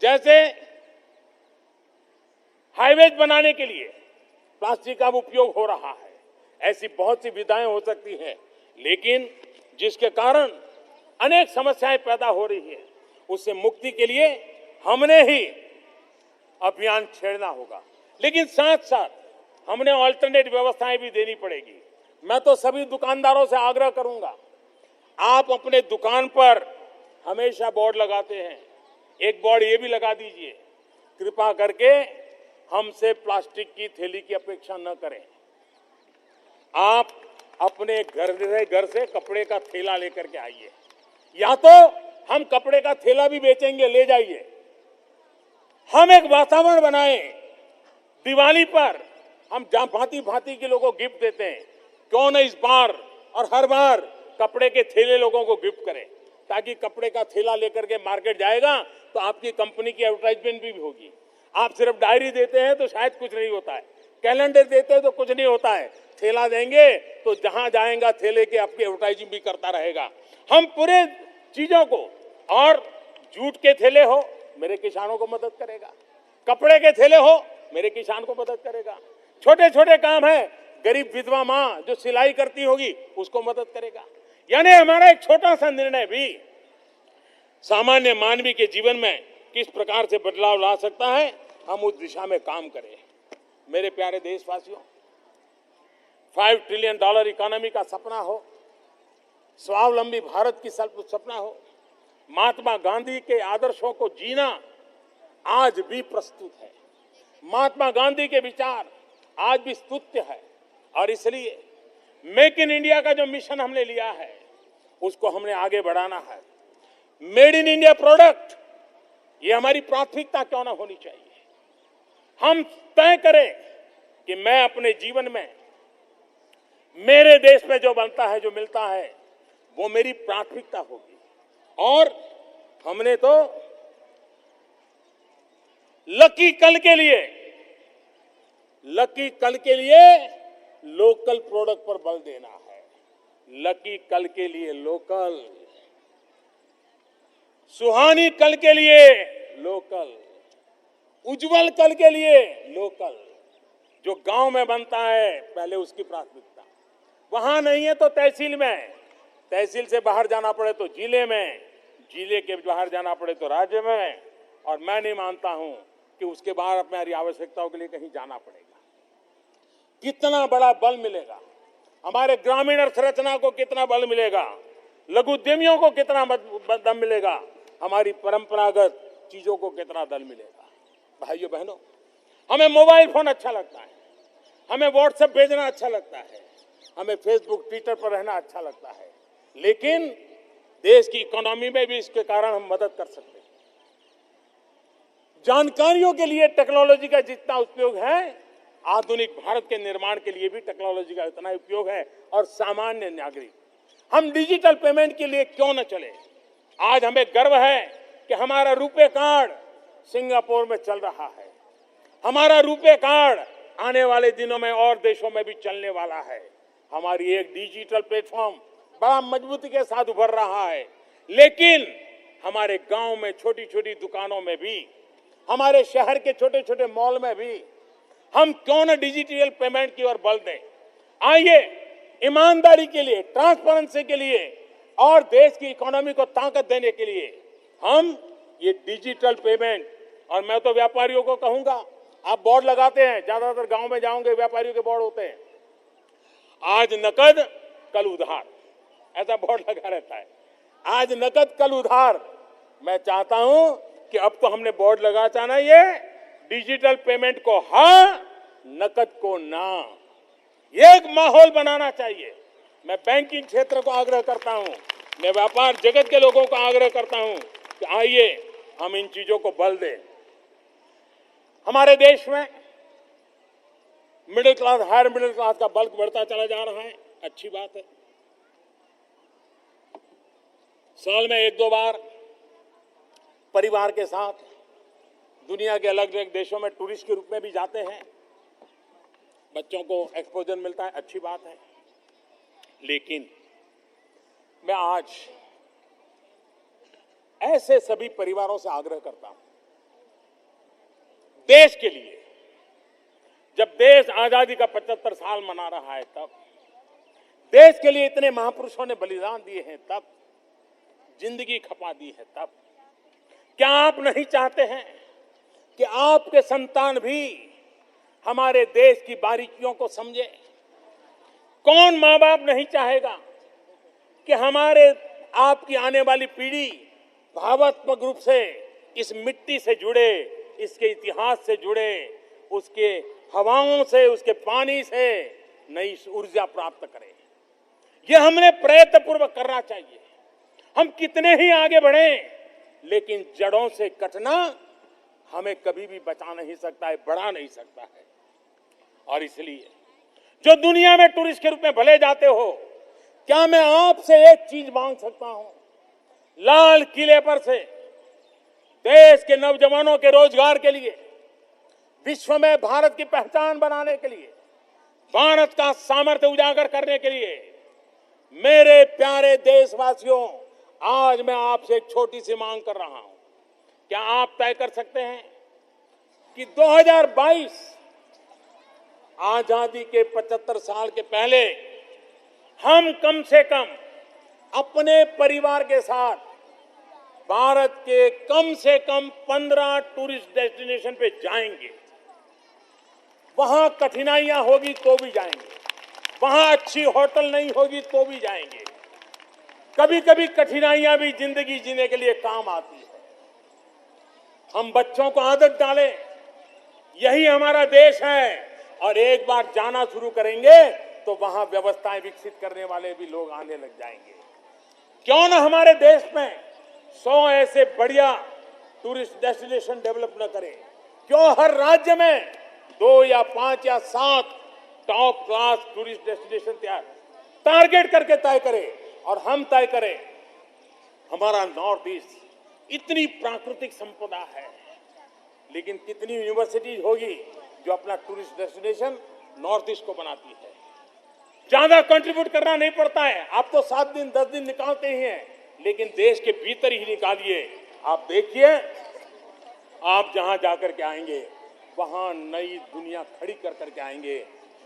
जैसे हाईवेज बनाने के लिए प्लास्टिक का उपयोग हो रहा है, ऐसी बहुत सी विधाएं हो सकती हैं, लेकिन जिसके कारण अनेक समस्याएं पैदा हो रही है, उससे मुक्ति के लिए हमने ही अभियान छेड़ना होगा। लेकिन साथ साथ हमने अल्टरनेट व्यवस्थाएं भी देनी पड़ेगी। मैं तो सभी दुकानदारों से आग्रह करूंगा, आप अपने दुकान पर हमेशा बोर्ड लगाते हैं, एक बोर्ड ये भी लगा दीजिए, कृपा करके हमसे प्लास्टिक की थैली की अपेक्षा न करें। आप अपने घर से कपड़े का थैला लेकर के आइए, या तो हम कपड़े का थैला भी बेचेंगे, ले जाइए। हम एक वातावरण बनाएं, दिवाली पर हम जहां भांति भांति के लोगों को गिफ्ट देते हैं, क्यों न इस बार और हर बार कपड़े के थैले लोगों को गिफ्ट करें, ताकि कपड़े का थैला लेकर के मार्केट जाएगा तो आपकी कंपनी की एडवर्टाइजमेंट भी होगी। आप सिर्फ डायरी देते हैं तो शायद कुछ नहीं होता है, कैलेंडर देते हैं तो कुछ नहीं होता है, थैला देंगे तो जहां जाएगा थैले के आपकी एडवर्टाइजिंग भी करता रहेगा। हम पूरे चीजों को, और जूट के थैले हो मेरे किसानों को मदद करेगा, कपड़े के थैले हो मेरे किसान को मदद करेगा, छोटे छोटे काम है, गरीब विधवा मां जो सिलाई करती होगी उसको मदद करेगा। यानी हमारा एक छोटा सा निर्णय भी सामान्य मानवी के जीवन में किस प्रकार से बदलाव ला सकता है, हम उस दिशा में काम करें। मेरे प्यारे देशवासियों, $5 ट्रिलियन इकोनॉमी का सपना हो, स्वावलंबी भारत की सपना हो, महात्मा गांधी के आदर्शों को जीना आज भी प्रस्तुत है। महात्मा गांधी के विचार आज भी स्तुत्य है, और इसलिए मेक इन इंडिया का जो मिशन हमने लिया है उसको हमने आगे बढ़ाना है। मेड इन इंडिया प्रोडक्ट, ये हमारी प्राथमिकता क्यों ना होनी चाहिए। हम तय करें कि मैं अपने जीवन में मेरे देश में जो बनता है, जो मिलता है, वो मेरी प्राथमिकता होगी। और हमने तो लकी कल के लिए लोकल प्रोडक्ट पर बल देना है। लकी कल के लिए लोकल, सुहानी कल के लिए लोकल, उज्जवल कल के लिए लोकल। जो गांव में बनता है पहले उसकी प्राथमिकता, वहां नहीं है तो तहसील में, तहसील से बाहर जाना पड़े तो जिले में, जिले के बाहर जाना पड़े तो राज्य में, और मैं नहीं मानता हूं कि उसके बाहर अपनी आवश्यकताओं के लिए कहीं जाना पड़ेगा। कितना बड़ा बल मिलेगा हमारे ग्रामीण अर्थरचना को, कितना बल मिलेगा लघु उद्यमियों को, कितना दम मिलेगा हमारी परंपरागत चीजों को, कितना दल मिलेगा। भाइयों बहनों, हमें मोबाइल फोन अच्छा लगता है, हमें व्हाट्सएप भेजना अच्छा लगता है, हमें फेसबुक ट्विटर पर रहना अच्छा लगता है, लेकिन देश की इकोनॉमी में भी इसके कारण हम मदद कर सकते हैं। जानकारियों के लिए टेक्नोलॉजी का जितना उपयोग है, आधुनिक भारत के निर्माण के लिए भी टेक्नोलॉजी का इतना उपयोग है। और सामान्य नागरिक, हम डिजिटल पेमेंट के लिए क्यों न चले। आज हमें गर्व है कि हमारा रुपे कार्ड सिंगापुर में चल रहा है, हमारा रुपे कार्ड आने वाले दिनों में और देशों में भी चलने वाला है। हमारी एक डिजिटल प्लेटफॉर्म बड़ा मजबूती के साथ उभर रहा है। लेकिन हमारे गांव में छोटी छोटी दुकानों में भी, हमारे शहर के छोटे छोटे मॉल में भी हम क्यों न डिजिटल पेमेंट की ओर बल दें। आइए ईमानदारी के लिए, ट्रांसपेरेंसी के लिए और देश की इकोनॉमी को ताकत देने के लिए हम ये डिजिटल पेमेंट, और मैं तो व्यापारियों को कहूंगा, आप बोर्ड लगाते हैं, ज्यादातर गांव में जाओगे व्यापारियों के बोर्ड होते हैं, आज नकद कल उधार, ऐसा बोर्ड लगा रहता है। आज नकद कल उधार। मैं चाहता हूं कि अब तो हमने बोर्ड लगा चाहना, ये डिजिटल पेमेंट को हाँ, नकद को ना, ये एक माहौल बनाना चाहिए। मैं बैंकिंग क्षेत्र को आग्रह करता हूं, मैं व्यापार जगत के लोगों को आग्रह करता हूं कि आइए हम इन चीजों को बल दें। हमारे देश में middle class, higher middle class का बल्क बढ़ता चला जा रहा है, अच्छी बात है। साल में एक दो बार परिवार के साथ दुनिया के अलग अलग देशों में टूरिस्ट के रूप में भी जाते हैं, बच्चों को एक्सपोजर मिलता है, अच्छी बात है। लेकिन मैं आज ऐसे सभी परिवारों से आग्रह करता हूं, देश के लिए, जब देश आजादी का 75 साल मना रहा है, तब देश के लिए इतने महापुरुषों ने बलिदान दिए हैं, तब जिंदगी खपा दी है, तब क्या आप नहीं चाहते हैं कि आपके संतान भी हमारे देश की बारीकियों को समझे? कौन मां बाप नहीं चाहेगा कि हमारे आपकी आने वाली पीढ़ी भावात्मक रूप से इस मिट्टी से जुड़े, इसके इतिहास से जुड़े, उसके हवाओं से, उसके पानी से नई ऊर्जा प्राप्त करे। यह हमने प्रयत्न पूर्वक करना चाहिए। हम कितने ही आगे बढ़े, लेकिन जड़ों से कटना हमें कभी भी बचा नहीं सकता है, बढ़ा नहीं सकता है। और इसलिए जो दुनिया में टूरिस्ट के रूप में भले जाते हो, क्या मैं आपसे एक चीज मांग सकता हूं? लाल किले पर से देश के नौजवानों के रोजगार के लिए, विश्व में भारत की पहचान बनाने के लिए, भारत का सामर्थ्य उजागर करने के लिए, मेरे प्यारे देशवासियों, आज मैं आपसे एक छोटी सी मांग कर रहा हूं। क्या आप तय कर सकते हैं कि 2022 आजादी के 75 साल के पहले हम कम से कम अपने परिवार के साथ भारत के कम से कम 15 टूरिस्ट डेस्टिनेशन पे जाएंगे? वहां कठिनाइयां होगी तो भी जाएंगे, वहां अच्छी होटल नहीं होगी तो भी जाएंगे। कभी कभी कठिनाइयां भी जिंदगी जीने के लिए काम आती है। हम बच्चों को आदत डालें, यही हमारा देश है, और एक बार जाना शुरू करेंगे तो वहां व्यवस्थाएं विकसित करने वाले भी लोग आने लग जाएंगे। क्यों ना हमारे देश में 100 ऐसे बढ़िया टूरिस्ट डेस्टिनेशन डेवलप न करें? क्यों हर राज्य में 2 या 5 या 7 टॉप क्लास टूरिस्ट डेस्टिनेशन तैयार टारगेट करके तय करें? और हम तय करें, हमारा नॉर्थ ईस्ट इतनी प्राकृतिक संपदा है, लेकिन कितनी यूनिवर्सिटीज होगी जो अपना टूरिस्ट डेस्टिनेशन नॉर्थ ईस्ट को बनाती है? ज्यादा कंट्रीब्यूट करना नहीं पड़ता है, आप तो 7 दिन 10 दिन निकालते ही हैं, लेकिन देश के भीतर ही निकालिए। आप देखिए, आप जहां जाकर के आएंगे वहां नई दुनिया खड़ी कर करके आएंगे,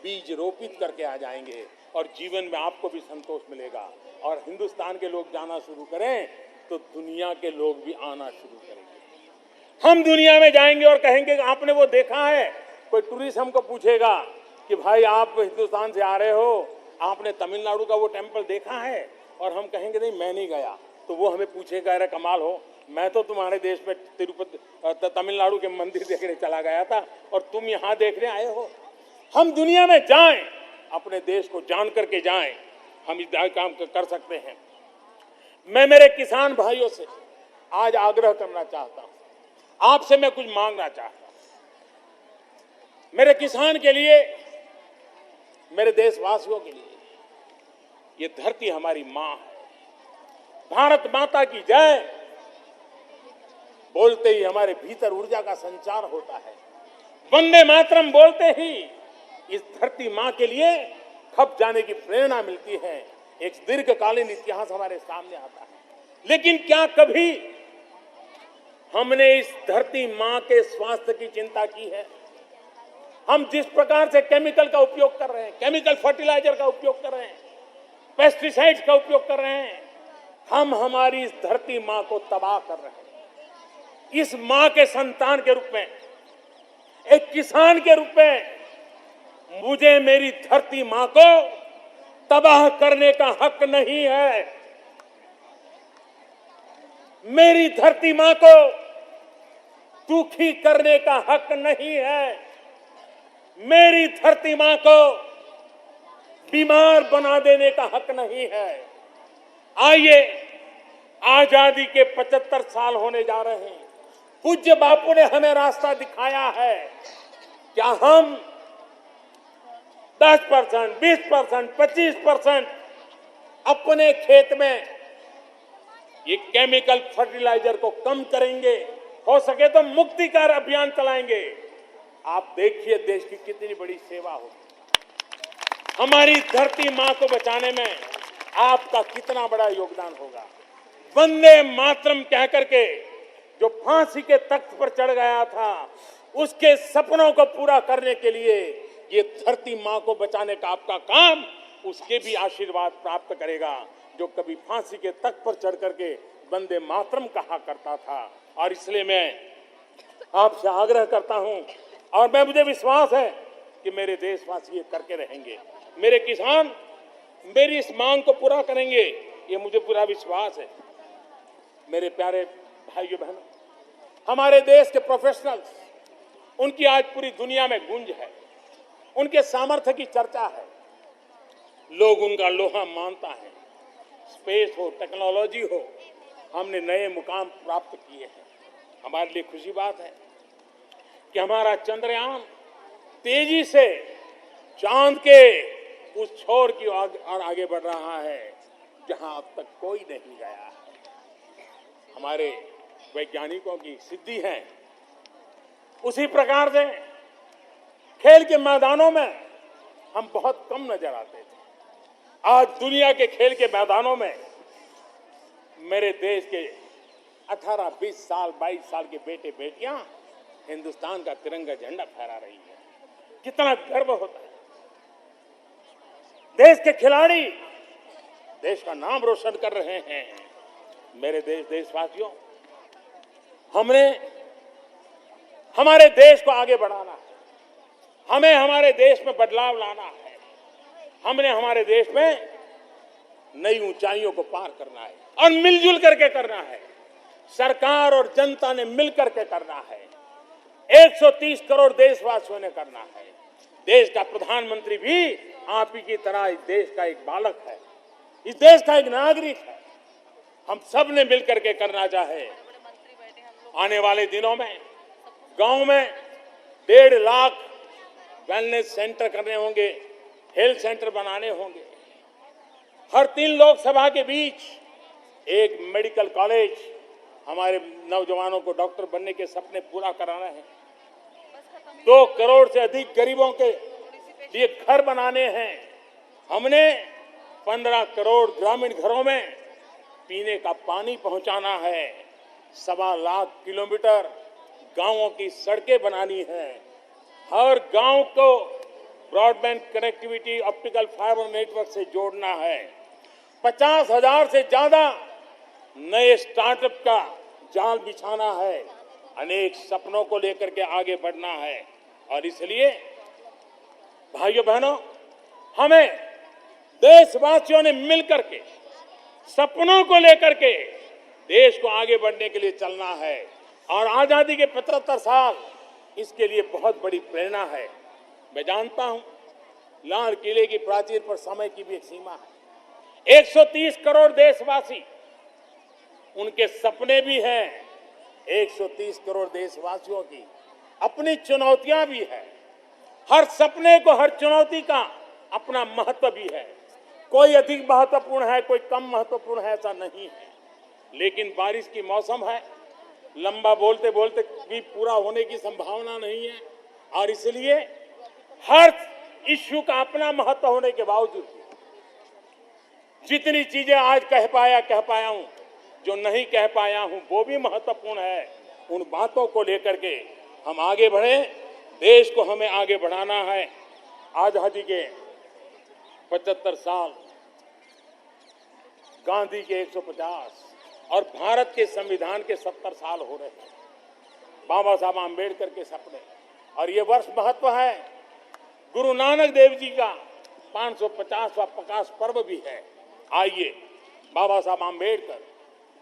बीज रोपित करके आ जाएंगे, और जीवन में आपको भी संतोष मिलेगा। और हिंदुस्तान के लोग जाना शुरू करें तो दुनिया के लोग भी आना शुरू करेंगे। हम दुनिया में जाएंगे और कहेंगे आपने वो देखा है? कोई टूरिस्ट हमको पूछेगा कि भाई आप हिंदुस्तान से आ रहे हो, आपने तमिलनाडु का वो टेम्पल देखा है? और हम कहेंगे नहीं, मैं नहीं गया। तो वो हमें पूछेगा, अरे कमाल हो, मैं तो तुम्हारे देश में तिरुपति तमिलनाडु के मंदिर देखने चला गया था और तुम यहाँ देखने आए हो। हम दुनिया में जाएं, अपने देश को जान करके जाएं, हम इस काम कर सकते हैं। मैं मेरे किसान भाइयों से आज आग्रह करना चाहता हूं, आपसे मैं कुछ मांगना चाहता हूं। मेरे किसान के लिए, मेरे देशवासियों के लिए, ये धरती हमारी मां है। भारत माता की जय बोलते ही हमारे भीतर ऊर्जा का संचार होता है। वंदे मातरम बोलते ही इस धरती मां के लिए खप जाने की प्रेरणा मिलती है। एक दीर्घकालीन इतिहास हमारे सामने आता है। लेकिन क्या कभी हमने इस धरती मां के स्वास्थ्य की चिंता की है? हम जिस प्रकार से केमिकल का उपयोग कर रहे हैं, केमिकल फर्टिलाइजर का उपयोग कर रहे हैं, पेस्टिसाइड्स का उपयोग कर रहे हैं, हम हमारी इस धरती मां को तबाह कर रहे हैं। इस मां के संतान के रूप में, एक किसान के रूप में, मुझे मेरी धरती मां को तबाह करने का हक नहीं है। मेरी धरती मां को दुखी करने का हक नहीं है। मेरी धरती मां को बीमार बना देने का हक नहीं है। आइए, आजादी के 75 साल होने जा रहे हैं। पूज्य बापू ने हमें रास्ता दिखाया है। क्या हम 10%, 20%, 25% अपने खेत में ये केमिकल फर्टिलाइजर को कम करेंगे, हो सके तो मुक्तिकार अभियान चलाएंगे। आप देखिए देश की कितनी बड़ी सेवा होगी। हमारी धरती मां को बचाने में आपका कितना बड़ा योगदान होगा। वंदे मातरम कह करके जो फांसी के तख्त पर चढ़ गया था, उसके सपनों को पूरा करने के लिए ये धरती मां को बचाने का आपका काम उसके भी आशीर्वाद प्राप्त करेगा, जो कभी फांसी के तख्त पर चढ़ करके वंदे मातरम कहा करता था। और इसलिए मैं आपसे आग्रह करता हूं, और मुझे विश्वास है कि मेरे देशवासी ये करके रहेंगे। मेरे किसान मेरी इस मांग को पूरा करेंगे, ये मुझे पूरा विश्वास है। मेरे प्यारे भाइयों बहनों, हमारे देश के प्रोफेशनल्स, उनकी आज पूरी दुनिया में गूंज है, उनके सामर्थ्य की चर्चा है, लोग उनका लोहा मानता है। स्पेस हो, टेक्नोलॉजी हो, हमने नए मुकाम प्राप्त किए हैं। हमारे लिए खुशी बात है कि हमारा चंद्रयान तेजी से चांद के उस छोर की ओर आगे बढ़ रहा है जहां अब तक कोई नहीं गया है। हमारे वैज्ञानिकों की सिद्धि है। उसी प्रकार से खेल के मैदानों में हम बहुत कम नजर आते थे। आज दुनिया के खेल के मैदानों में मेरे देश के 18, 20 साल, 22 साल के बेटे बेटियां हिंदुस्तान का तिरंगा झंडा फहरा रही है। कितना गर्व होता है। देश के खिलाड़ी देश का नाम रोशन कर रहे हैं। मेरे देशवासियों, हमने हमारे देश को आगे बढ़ाना है, हमें हमारे देश में बदलाव लाना है, हमने हमारे देश में नई ऊंचाइयों को पार करना है और मिलजुल करके करना है। सरकार और जनता ने मिलकर के करना है। 130 करोड़ देशवासियों ने करना है। देश का प्रधानमंत्री भी आप ही की तरह इस देश का एक बालक है, इस देश का एक नागरिक है। हम सब ने मिलकर के करना चाहे। आने वाले दिनों में गांव में 1.5 लाख वेलनेस सेंटर करने होंगे, हेल्थ सेंटर बनाने होंगे। हर 3 लोकसभा के बीच एक मेडिकल कॉलेज, हमारे नौजवानों को डॉक्टर बनने के सपने पूरा कराना है। 2 करोड़ से अधिक गरीबों के लिए घर बनाने हैं। हमने 15 करोड़ ग्रामीण घरों में पीने का पानी पहुंचाना है। 1.25 लाख किलोमीटर गांवों की सड़कें बनानी है। हर गांव को broadband connectivity, optical fibre network से जोड़ना है। 50,000 से ज्यादा नए स्टार्टअप का जाल बिछाना है। अनेक सपनों को लेकर के आगे बढ़ना है। और इसलिए भाइयों बहनों, हमें देशवासियों ने मिलकर के सपनों को लेकर के देश को आगे बढ़ने के लिए चलना है। और आजादी के 75 साल इसके लिए बहुत बड़ी प्रेरणा है। मैं जानता हूं लाल किले की प्राचीर पर समय की भी एक सीमा है। 130 करोड़ देशवासी, उनके सपने भी हैं। 130 करोड़ देशवासियों की अपनी चुनौतियां भी है। हर सपने को, हर चुनौती का अपना महत्व भी है। कोई अधिक महत्वपूर्ण है, कोई कम महत्वपूर्ण है, ऐसा नहीं है। लेकिन बारिश की मौसम है, लंबा बोलते बोलते भी पूरा होने की संभावना नहीं है। और इसलिए हर इश्यू का अपना महत्व होने के बावजूद जितनी चीजें आज कह पाया हूं, जो नहीं कह पाया हूं वो भी महत्वपूर्ण है। उन बातों को लेकर के हम आगे बढ़े। देश को हमें आगे बढ़ाना है। आजादी के 75 साल, गांधी के 150 और भारत के संविधान के 70 साल हो रहे हैं। बाबा साहब आम्बेडकर के सपने, और ये वर्ष महत्व है। गुरु नानक देव जी का 550वां प्रकाश पर्व भी है। आइए बाबा साहब आम्बेडकर,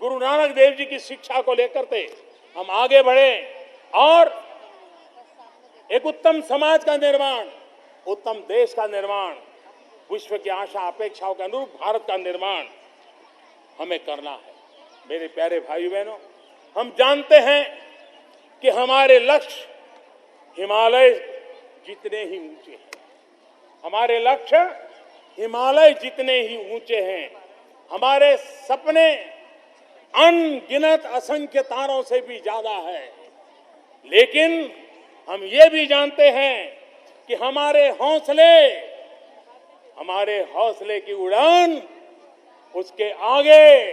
गुरु नानक देव जी की शिक्षा को लेकर के हम आगे बढ़े और एक उत्तम समाज का निर्माण, उत्तम देश का निर्माण, विश्व की आशा अपेक्षाओं के अनुरूप भारत का निर्माण हमें करना है। मेरे प्यारे भाई बहनों, हम जानते हैं कि हमारे लक्ष्य हिमालय जितने ही ऊंचे हैं, हमारे लक्ष्य हिमालय जितने ही ऊंचे हैं, हमारे सपने अनगिनत असंख्य तारों से भी ज्यादा है। लेकिन हम ये भी जानते हैं कि हमारे हौसले की उड़ान, उसके आगे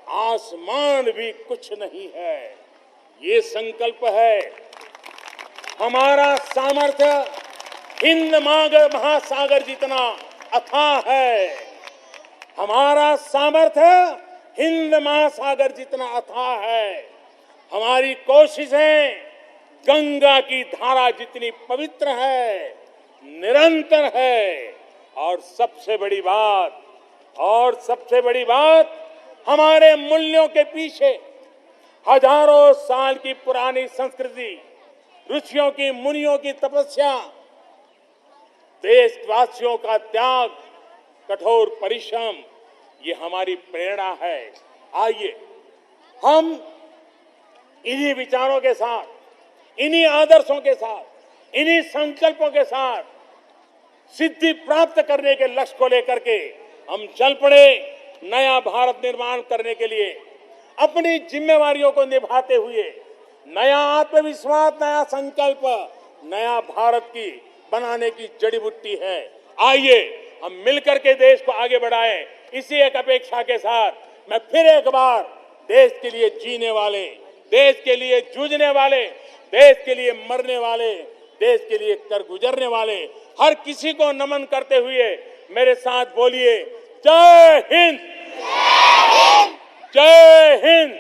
आसमान भी कुछ नहीं है। ये संकल्प है। हमारा सामर्थ्य हिंद महासागर जितना अथाह है। हमारा सामर्थ्य हिंद महासागर जितना अथाह है। हमारी कोशिशें गंगा की धारा जितनी पवित्र है, निरंतर है। और सबसे बड़ी बात, हमारे मूल्यों के पीछे हजारों साल की पुरानी संस्कृति, ऋषियों की मुनियों की तपस्या, देशवासियों का त्याग, कठोर परिश्रम, ये हमारी प्रेरणा है। आइए हम इन्हीं विचारों के साथ, इन्हीं आदर्शों के साथ, इन्हीं संकल्पों के साथ सिद्धि प्राप्त करने के लक्ष्य को लेकर के हम चल पड़े। नया भारत निर्माण करने के लिए अपनी जिम्मेवारियों को निभाते हुए नया आत्मविश्वास, नया संकल्प, नया भारत की बनाने की जड़ी बूटी है। आइए हम मिलकर के देश को आगे बढ़ाएं। इसी एक अपेक्षा के साथ मैं फिर एक बार देश के लिए जीने वाले, देश के लिए जूझने वाले, देश के लिए मरने वाले, देश के लिए कर गुजरने वाले हर किसी को नमन करते हुए मेरे साथ बोलिए, जय हिंद, जय हिंद,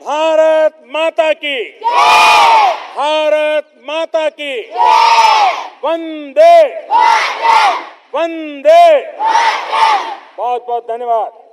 भारत माता की, भारत माता की, वंदे वंदे। बहुत बहुत धन्यवाद।